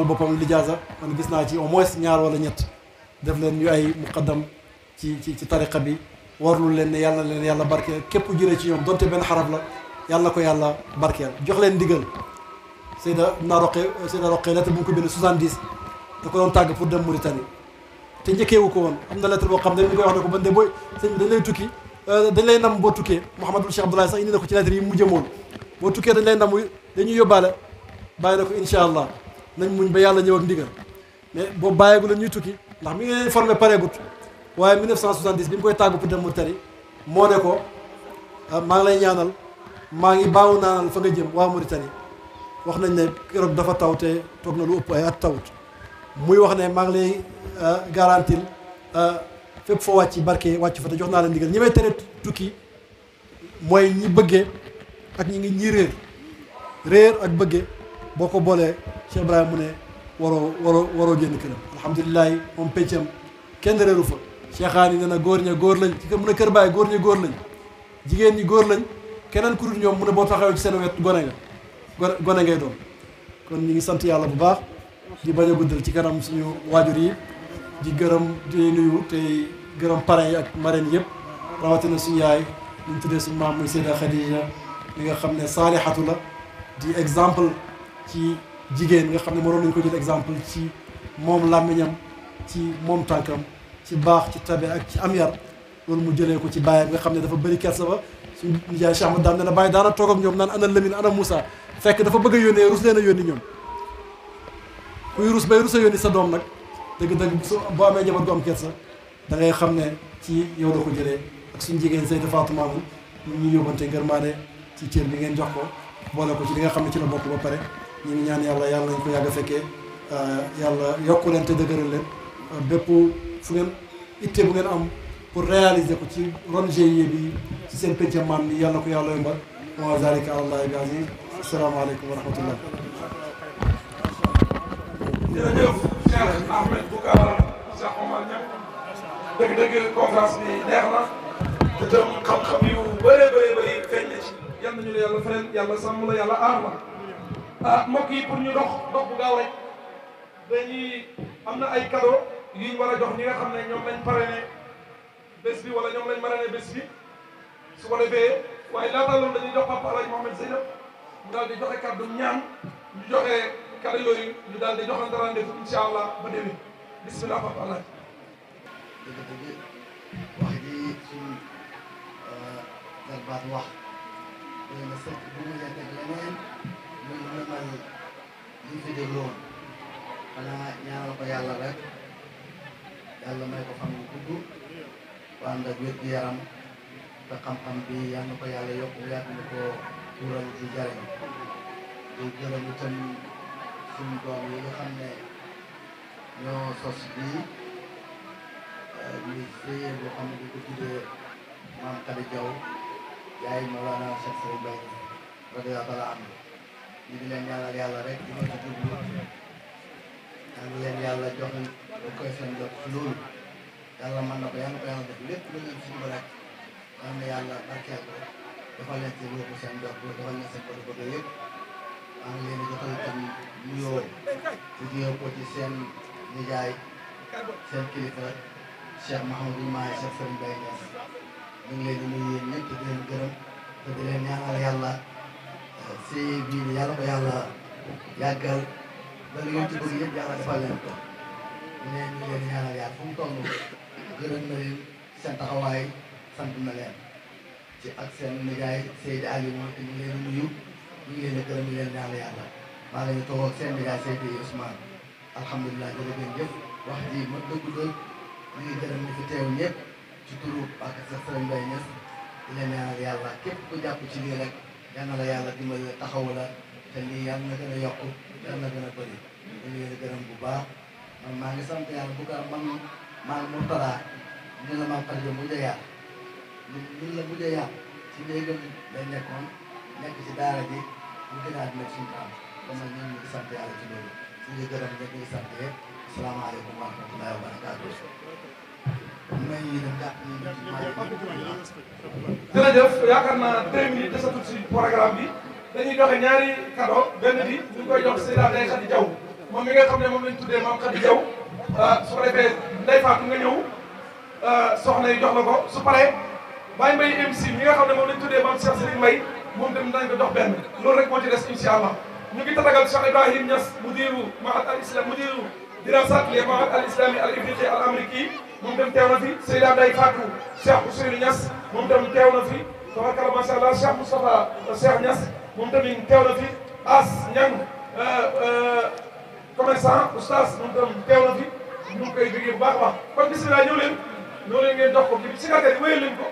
C: boppam lijaaza man gis naa ci au moins ñaar wala ñett def leen ñu ay muqaddam ci tariqa bi warlu leen ne yàlla na leen yàlla barkeel képp jëlee ci ñoom donte benn xaraf la yàlla na ko yàlla barkeel jox leen ndigal Seyda Roqe lettre bu mu ko bind 70 da ko doon tàgg pour dem Mauritanie te njëkkeewu ko woon am na lettre boo xam ne dañu koy wax ne ko ban de booy sëñ bi dañ lay tukki dañ lay nam boo tukkee Mouhamadul Cheikh Abdoulaye sax indi na ko ci lettre yi mu jëmoon boo tukkee dañ lay nam dañuy yóbbaale bàyyi na ko incha allah nañ muñ ba yàlla ñëw ak ndigal mais boobu bàyyeegu la ñuy tukki ndax mi ngi leen formé pareegut waaye 1970 bi mu koy tàggu pour dem Mauritanie moo ne ko maa ngi lay ñaanal maa ngi baawu naanal fa nga jëm waa Mauritanie wax nañ ne keroog dafa taw te toog na lu ëpp ay at tawut muy wax ne maa ngi lay garantil fépp foo wàcc barke wàcc fa te jox naa la ndigal ñi may tere tukki mooy ñi bëggee ak ñi réer ak bëggee boo ko boolee Cheikh Ibrahima mu ne waroo génn këram alhamdulilah moom peccam kenn réeru fa cheikhaan yi ne na góor ña góor lañ ci mu ne kër baay góor ñi góor lañ jigéen ñi góor lañ keneen ku dul ñoom mu ne boo taxawee ci seen wet gone ngay doon kon ñu ngi sant yàlla bu baax di bañ a guddal ci kanam suñu waajur yi di gërëm di nuyu tey gërëm parrain yi ak marraine yëpp rawatina suñu yaay li ñu tuddee suñu maam muy Seyda Khadija mi nga xam ne saalihatu la di exemple ci jigéen nga xam ne mënoon nañu ko jël exemple ci moom làmmiñam ci moom tànkam ci baax ci tabe ak ci am yar loolu mu jëlee ko ci bàyyam nga xam ne dafa bëri kersa ba suñu nijaay Cheikh Ahmad Dame ne na bàyyi daana toog ak ñoom naan ana Lamine ana Moussa fekk dafa bëgg a yónnee rus leen a yónni ñoom kuy rus bay rus a yónni sa doom nag dëgg-dëgg boo amee jabar gu am kersa da ngay xam ne ci yow la ko jëlee ak suñu jigéen Seyda Fatou Mamoun ñu ngi yóbbante ngërmaane ci cër bi ngeen jox ko boole ko ci li nga xam ne ci la bokk ba pare ñu ngi ñaan yàlla nañ ko yàgg a fekkee yàlla yokku leen te dëgëral leen bépp fu ngeen itte bu ngeen am pour réaliser ko ci ron GIE bi ci seen penc maam bi yàlla ko yàlla yombal wa zalika alallahi bi aziz asalaamaaleykum wa rahmatullah.
A: jërëjëf Cheikh Ahmed Boucar Cheikh Omar Niang dëgg-dëgg conférence bi neex na te tam xam-xam yu bëree bëri feeñ na ci yal nañu la yàlla fayal yàlla sàmm la yàlla aar la mbokk yi pour ñu dox bu gaaw rek dañuy am na ay cadeau yu ñu war a jox ñi nga xam ne ñoom lañ parrainé bés bi wala ñoom lañ marraine bés bi su ko defee waaye laata loolu dañuy jox Papa Alaaji Mohamed Zeynab mu daal di joxe kàddu ñaan ñu joxe kàddu yooyu ñu daal di joxante rendez-vous incha allah ba déwén bismillah Papa Alaaji.
D: dëgg-dëgg wax ji suñu jarbaat wax léegi nag sëñ bi mu ngi teg leneen muy mën li fi déglu woon xanaa ñaanal ko yàlla rek yàlla may ko xam ne gudd bu ànd ak wér gu yaram te xam-xam bi yal na ko yàlla yokk yàgg na ko tuural ci jariñ di gërëm itam suñu doom yi nga xam ne ñoo sos bii muy séyee boo xam ne di ko tuddee maam Khady Diaw yaay Mawlana Cheikh Serigne Mbaye radiyallahu anhu ñu di leen ñaanal yàlla rek di ma ci jublu ñaan leen yàlla jox lu koy seen jot ci loolu yàlla mën na ko yàlla ko yàlla def lépp lu ngeen ci jublu rek yal na yàlla barkeel ko defal leen ci lu seen jot defal leen seen bëgg-bëgg yëpp maa ngi leen di jotal itam nuyoo di ko ci seen nijaay seen kilifa Cheikh Mahamadou Mahi Cheikh Serigne Baye Niass ñu ngi leen di nuyu yéen ñëpp di leen gërëm te di leen ñaanal yàlla si bii nii yàlla ko yàlla yàggal ba li ngeen ci bëgg yëpp yàlla defal leen ko ñu ngi leen di ñaanal yàlla fu mu toll gërëm na leen seen taxawaay sant na leen ci ak seen nijaay Seydi Aliou moom te ñu ngi leen di nuyu ñu ngi leen di gërëm ñu leen ñaanal yàlla maa ngi leen di toog ak seen nijaay Seydi Ousmane alhamdulilah jërëjëf wax ji ma dëgg ñu ngi gërëm ñu fi teew ñëpp ci turu ak sa Serigne Mbaye Niass di leen ñaanal yàlla képp ku jàpp ci lii rek yal na la yàlla dimbali taxawu la te lii yal na gën a yokku yal na gën a bëri ñu ngi leen di gërëm bu baax man maa ngi sant yàlla bu baax man maa ngi Mourtada ñu la maam Khady Diaw mujj a yàq ñun la mujj a yàq ci néegam lañ nekkoon nekk ci daara ji ñu gënaat nekk suñu kaam kon nag ñun ñu ngi sant yàlla ci loolu ñu ngi gërëm ñëpp ñu ngi sant yëpp asalaamaaleykum wa rahmatullahi wa barakaatu.
A: jërëjëf yaakaar naa 2 minutes desatul si programme bi dañuy joxe ñaari cadeau benn bi ñu ngi koy jox Seyda Ndeye Khady Diaw moom mi nga xam ne moom lañ tuddee maam Khady Diaw su ko defee Ndeye Fatou nga ñëw soxna yi jox la ko su paree Baye Mbaye MC mi nga xam ne moom lañ tuddee maam Cheikh Serigne Mbaye moom tamit dañ ko jox benn loolu rek moo ci des incha allah ñu ngi tatagal Cheikh Ibrahim Niass mudiru Mahad al Islam mudiru dirasat les Mahad al Islami al Ifriqi al Amriki moom tam teew na fi Seyda Ndeye Fatou Cheikh Ousseynou Niass moom tam teew na fi tabarkalla macha allah Cheikh Moustapha Cheikh Niass moom tamit teew na fi As Niang commerçant oustaz moom tam teew na fi ñu ngi koy jógee bu baax a baax kon bisimilah ñëw leen ngeen jox ko kii si gàttal yi wéyal leen ko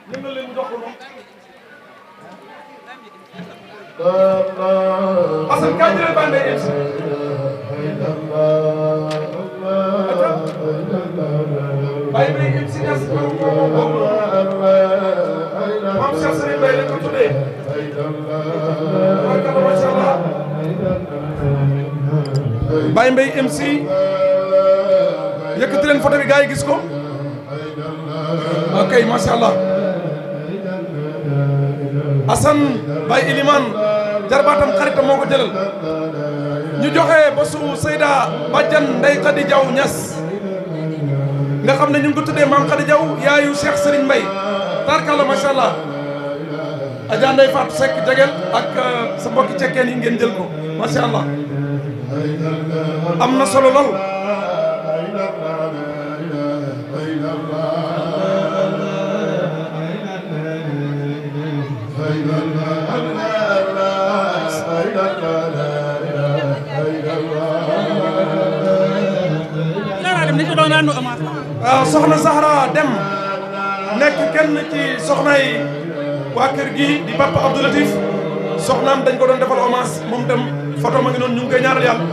A: ñëngal leen mu jox ko moom. parce que kañ la Baye Mbaye MC Baye Mbaye MC yëkkati leen photo bi gars yi gis ko ok macha allah Assane Baye Ilimane jarbaatam xaritam moo ko jëlal ñu joxe ba su Seyda Badiane Ndeye Khady Diaw Niass nga xam ne ñu ngi ko tuddee maam Khady Diaw yaayu Cheikh Serigne Mbaye tarkalla macha allah Adja Ndeye Fatou Seck jegel ak sa mbokki cekkeen yi ngeen jël ko macha allah am na solo lool waaw soxna Zahra Dem nekk kenn ci soxna yi waa kër gi di Papa Abdou Latif soxnaam dañ ko doon defal hommage moom tam photo ma ngi noonu ñu ngi koy ñaanal yàlla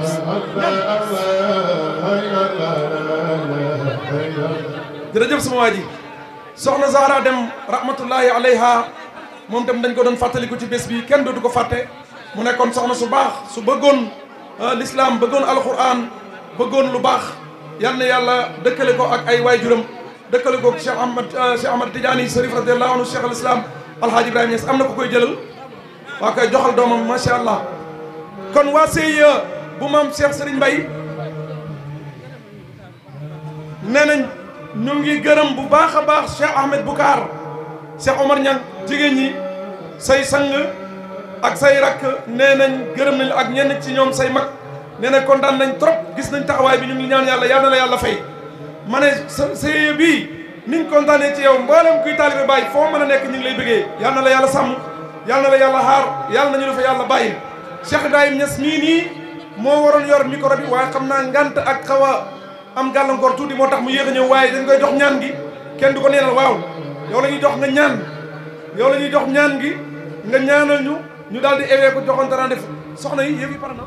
A: jërëjëf sama waa ji soxna Zahra Dem rahmatullahi alayha moom tam dañ ko doon fàttaliku ci bés bi kenn dootu ko fàtte mu nekkoon soxna su baax su bëggoon l'islam bëggoon alquran bëggoon lu baax yal na yàlla dëkkale ko ak ay waajuram dëkkale ko Cheikh Ahmad Tidiane Sharif radiyallahu anhu Cheikh al Islam Alhaji Ibrahima Niass am na ko koy jëlal waa koy joxal doomam macha allah kon waa CIE bu maam Cheikh Serigne Mbaye nee nañ ñu ngi gërëm bu baax a baax Cheikh Ahmed Boucar Cheikh Omar Niang jigéen ñi say sang ak say rakk nee nañ gërëm nañ ak ñenn ci ñoom say mag nee na kontaan nañ trop gis nañ taxawaay bi ñu ngi ñaan yàlla yal na la yàlla fay ma ne CIE bii niñ kontaanee ci yow mboolem kuy taalibe Baay foo mën a nekk ñu ngi lay bëggee yal na la yàlla sàmm yal na la yàlla xaar yal na ñu la fa yàlla bàyyi Cheikh Ibrahima Niass mii nii moo waroon yor micro bi waaye xam naa ngant ak xaw a am gàllankoor tuuti moo tax mu yéex a ñëw waaye dañ koy jox ñaan gi kenn du ko neenal waaw yow la ñuy jox nga ñaan yow la ñuy jox ñaan gi nga ñaanal ñu daal di éwee ko joxante naa def soxna yi yëf yi pare na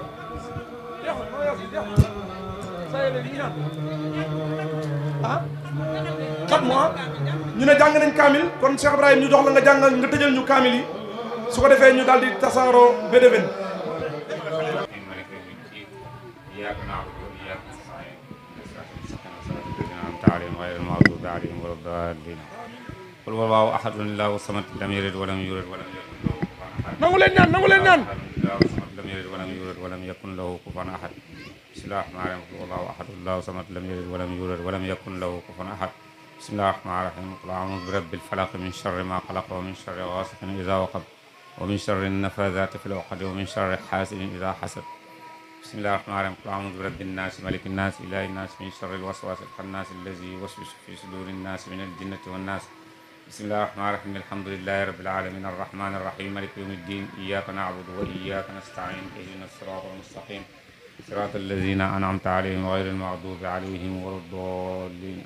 A: ah 4 mois ñu ne jàng nañ kaamil kon Cheikh Ibrahima ñu jox la nga jàngal nga tëjal ñu kaamil yi su ko defee ñu daal di tasaaroo ba déwén.
E: qul huwallahu ahadun allahu samad lam yalid walam yulad walam yakun lahu kufuwan ahad.
A: nangu leen ñaan nangu leen ñaan.
E: allahu samad lam yalid walam yulad walam yakun lahu kufuwan ahad. bismillahir rahmanir rahim qul huwallahu ahad allahu samad lam yalid walam yulad walam yakun lahu kufuwan ahad. bismillahir rahmanir rahim qul a'udhu bi rabbil falaq min sharri ma khalaq wa min sharri ghasiqin idha waqab wa min sharri an-nafathati fil 'uqad wa min sharri hasidin idha hasad. bismillahir rahmanir rahim qul a'udhu bi rabbin nas malikin nas ilahin nas min sharri al-waswasil khannas alladhi yuwaswisu fi sudurin nas min al-jinnati wan nas. bismillahir rahmanir rahim alhamdulillahi rabbil alamin arrahmanir rahim maliki yawmiddin iyyaka na'budu wa iyyaka nasta'in ihdinas siratal mustaqim siratal ladzina an'amta alayhim ghayril maghdubi alayhim waladdallin.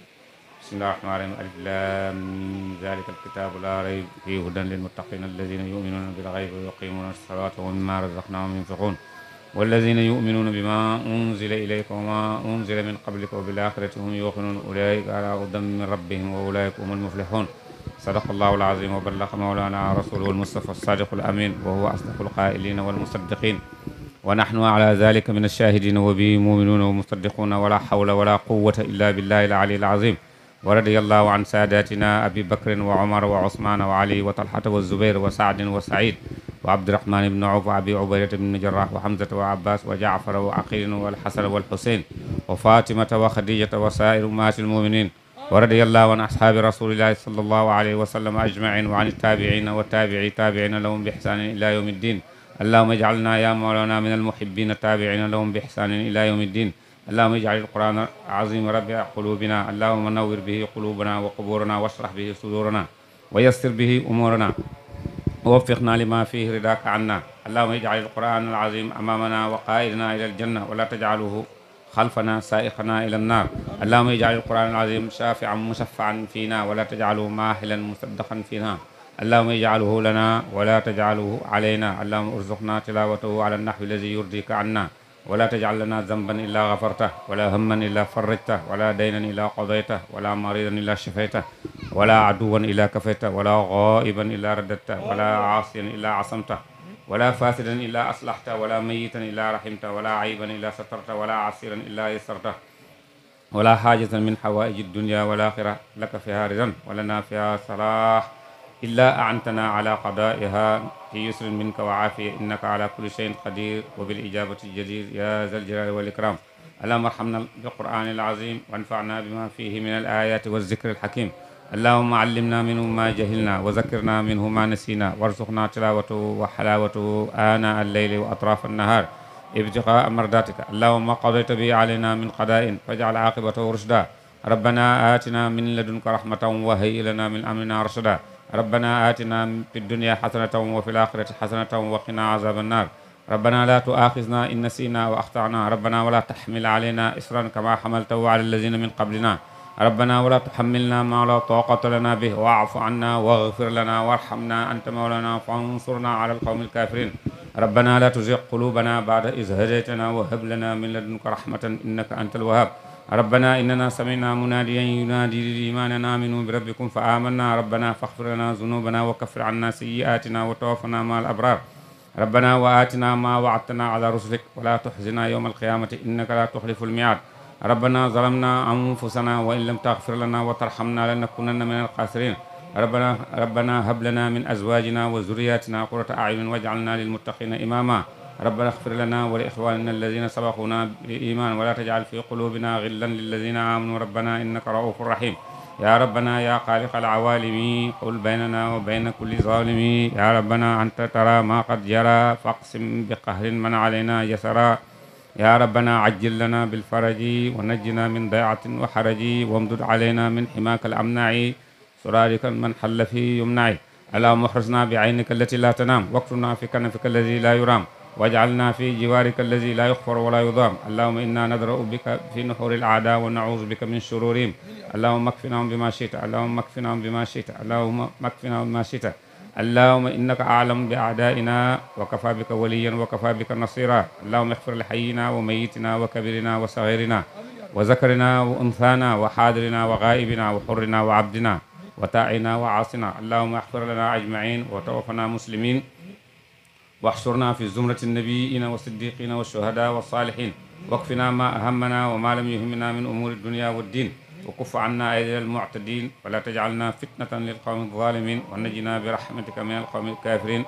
E: bismillahir rahmanir rahim alif lam mim zalikal kitabu la rayba fihi hudan lil muttaqin alladhina yu'minuna bil ghaibi wa yuqimuna as-salata wa mimma razaqnahum yunfiqun والذين يؤمنون بما أنزل إليك وما أنزل من قبلك وبالآخرة هم يوقنون أولئك على هدى من ربهم وأولئك هم المفلحون. صدق الله العظيم وبلغ مولانا رسوله المصطفى الصادق الأمين وهو أصدق القائلين والمصدقين ونحن على ذلك من الشاهدين وبه مؤمنون ومصدقون ولا حول ولا قوة إلا بالله العلي العظيم. ورضي الله عن ساداتنا أبي بكر وعمر وعثمان وعلي وطلحة والزبير وسعد وسعيد وعبد الرحمن بن عوف وأبي عبيدة بن جراح وحمزة وعباس وجعفر وعقيل والحسن والحسين وفاطمة وخديجة وسائر أمهات المؤمنين. ورضي الله عن أصحاب رسول الله صلى الله عليه وسلم أجمعين وعن التابعين والتابعي تابعين لهم بإحسان إلى يوم الدين. اللهم اجعلنا يا مولانا من المحبين التابعين لهم بإحسان إلى يوم الدين. اللهم اجعل القرآن العظيم ربيع قلوبنا اللهم نور به قلوبنا وقبورنا واشرح به صدورنا ويسر به أمورنا ووفقنا لما فيه رضاك عنا. اللهم اجعل القرآن العظيم أمامنا وقائدنا إلى الجنة ولا تجعله خلفنا سائقنا إلى النار. اللهم اجعل القرآن العظيم شافعا مشفعا فينا ولا تجعله ماحلا مصدقا فينا. اللهم اجعله لنا ولا تجعله علينا. اللهم ارزقنا تلاوته على النحو الذي يرضيك عنا ولا تجعل لنا ذنبا إلا غفرته ولا هما إلا فرجته ولا دينا إلا قضيته ولا مريضا إلا شفيته ولا عدوا إلا كفيته ولا غائبا إلا رددته ولا عاصيا إلا عصمته ولا فاسدا إلا أصلحت ولا ميتا إلا رحمت ولا عيبا إلا سترت ولا عسيرا إلا يسرته ولا حاجة من حوائج الدنيا والآخرة لك فيها رضا ولنا فيها صلاح إلا أعنتنا على قضائها في يسر منك وعافية إنك على كل شيء قدير وبالإجابة الجدير يا ذا الجلال والإكرام. اللهم ارحمنا بالقرآن العظيم وانفعنا بما فيه من الآيات والذكر الحكيم. اللهم علمنا منه ما جهلنا وذكرنا منه ما نسينا وارزقنا تلاوته وحلاوته آناء الليل وأطراف النهار ابتغاء مرضاتك. اللهم قضيت به علينا من قضاء فاجعل عاقبته رشدا. ربنا آتنا من لدنك رحمة وهيئ لنا من أمرنا رشدا. ربنا آتنا في الدنيا حسنة وفي الآخرة حسنة وقنا عذاب النار. ربنا لا تؤاخذنا إن نسينا وأخطأنا. ربنا ولا تحمل علينا إصرا كما حملته على الذين من قبلنا. ربنا ولا تحملنا ما لا طاقة لنا به واعف عنا واغفر لنا وارحمنا أنت مولانا فانصرنا على القوم الكافرين. ربنا لا تزغ قلوبنا بعد إذ هديتنا وهب لنا من لدنك رحمة إنك أنت الوهاب. ربنا إننا سمعنا مناديا ينادي للإيمان أن آمنوا بربكم فآمنا. ربنا فاغفر لنا ذنوبنا وكفر عنا سيئاتنا وتوفنا مع الأبرار. ربنا وآتنا ما وعدتنا على رسلك ولا تحزنا يوم القيامة إنك لا تخلف الميعاد. ربنا ظلمنا أنفسنا وإن لم تغفر لنا وترحمنا لنكونن من الخاسرين. ربنا هب لنا من أزواجنا وذرياتنا قرة أعين واجعلنا للمتقين إماما. ربنا اغفر لنا ولإخواننا الذين سبقونا بالإيمان ولا تجعل في قلوبنا غلا للذين آمنوا ربنا إنك رؤوف رحيم. يا ربنا يا خالق العوالم قل بيننا وبين كل ظالم. يا ربنا أنت ترى ما قد جرى فاقسم بقهر من علينا يسرا. يا ربنا عجل لنا بالفرج ونجنا من ضيعة وحرج وامدد علينا من حماك الأمنع سرارك من حل في يمنع. اللهم احرسنا بعينك التي لا تنام واكتبنا في كنفك الذي لا يرام واجعلنا في جوارك الذي لا يخفر ولا يضام. اللهم إنا ندرأ بك في نحور الأعداء ونعوذ بك من شرورهم. اللهم اكفناهم بما شئت. اللهم اكفناهم بما شئت. اللهم اكفناهم بما شئت. اللهم إنك أعلم بأعدائنا وكفى بك وليا وكفى بك نصيرا. اللهم اغفر لحينا وميتنا وكبرنا وصغيرنا وذكرنا وأنثانا وحاضرنا وغائبنا وحرنا وعبدنا وتاعنا وعاصنا. اللهم اغفر لنا أجمعين وتوفنا مسلمين واحشرنا في زمرة النبيين والصديقين والشهداء والصالحين واكفنا ما أهمنا وما لم يهمنا من أمور الدنيا والدين وكف عنا أيدي المعتدين ولا تجعلنا فتنة للقوم الظالمين ونجنا برحمتك من القوم الكافرين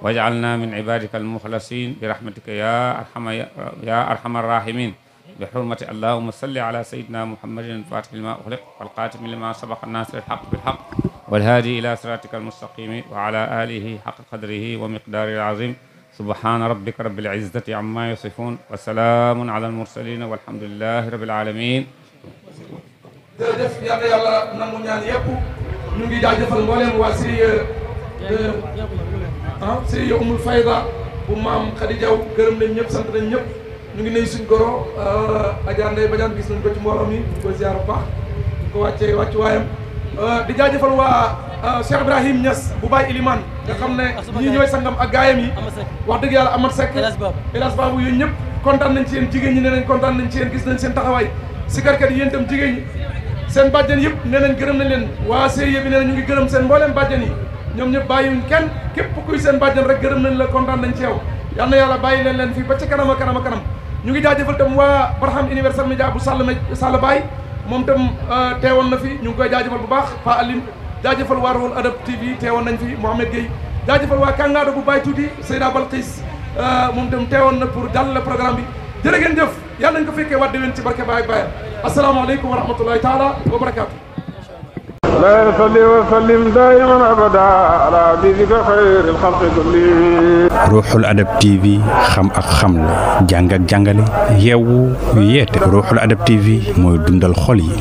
E: واجعلنا من عبادك المخلصين برحمتك يا أرحم الراحمين. بحرمة اللهم صل على سيدنا محمد الفاتح لما أغلق والقاتم لما سبق الناصر الحق بالحق والهادي إلى صراطك المستقيم وعلى آله حق قدره ومقداره العظيم. سبحان ربك رب العزة عما يصفون وسلام على المرسلين والحمد لله رب العالمين.
A: jërëjëf yàlla yàlla nangu ñaan yëpp ñu ngi jaajëfal mbooleem waa Siriya Umul Fayda bu maam Khady Diaw gërëm nañ ñëpp sant nañ ñëpp ñu ngi nuyu suñ goro Adja Ndeye Badiane gis nañ ko ci mbooloo mi di ko ziar bu baax di ko wàccee wàccu waayam di jaajëfal waa Cheikh Ibrahim Niass bu Baye Ilimane nga xam ne ñii ñooy sangam ak gaayam yi wax dëgg yàlla Amad Seck Elas Babou yooyu ñëpp kontaan nañ ci yéen jigéen ñi nee nañ kontaan nañ ci yéen gis nañ seen taxawaay sikarkat yi yéen itam jigéen ñi seen bàjjen yëpp nee nañ gërëm nañ leen waa Siriya bi nee nañ ñu ngi gërëm seen mbooleem bàjjen yi ñoom ñëpp bàyyiwuñ kenn képp kuy seen bàjjen rek gërëm nañ la kontaan nañ ci yow yal na yàlla bàyyi leen fii ba ci kanam a kanam a kanam ñu ngi jaajëfal tam waa Barham Universal Media bu Sall Baye moom tam teewoon na fi ñu ngi koy jaajëfal bu baax Pa Aline jaajëfal waa Rohul Adab TV teewoon nañ fi Mohamed Gueye jaajëfal waa Kangado bu Baye Tuuti Seyda Balqis moom tam teewoon na pour jàllale programme bi jërë ngeen jëf yàlla nañ ko fekkee waat déwén ci barke Baye Baye asalaamaaleykum wa rahmatullahi taala wa barakaatu.
F: لا يصلي وسلم دائما ابدا على حبيبك خير الخلق كلهم.
B: Ruuxul Adab TV xam ak xamle jàng ak jàngale yeewu yeete Ruuxul Adab TV mooy dundal xol yi.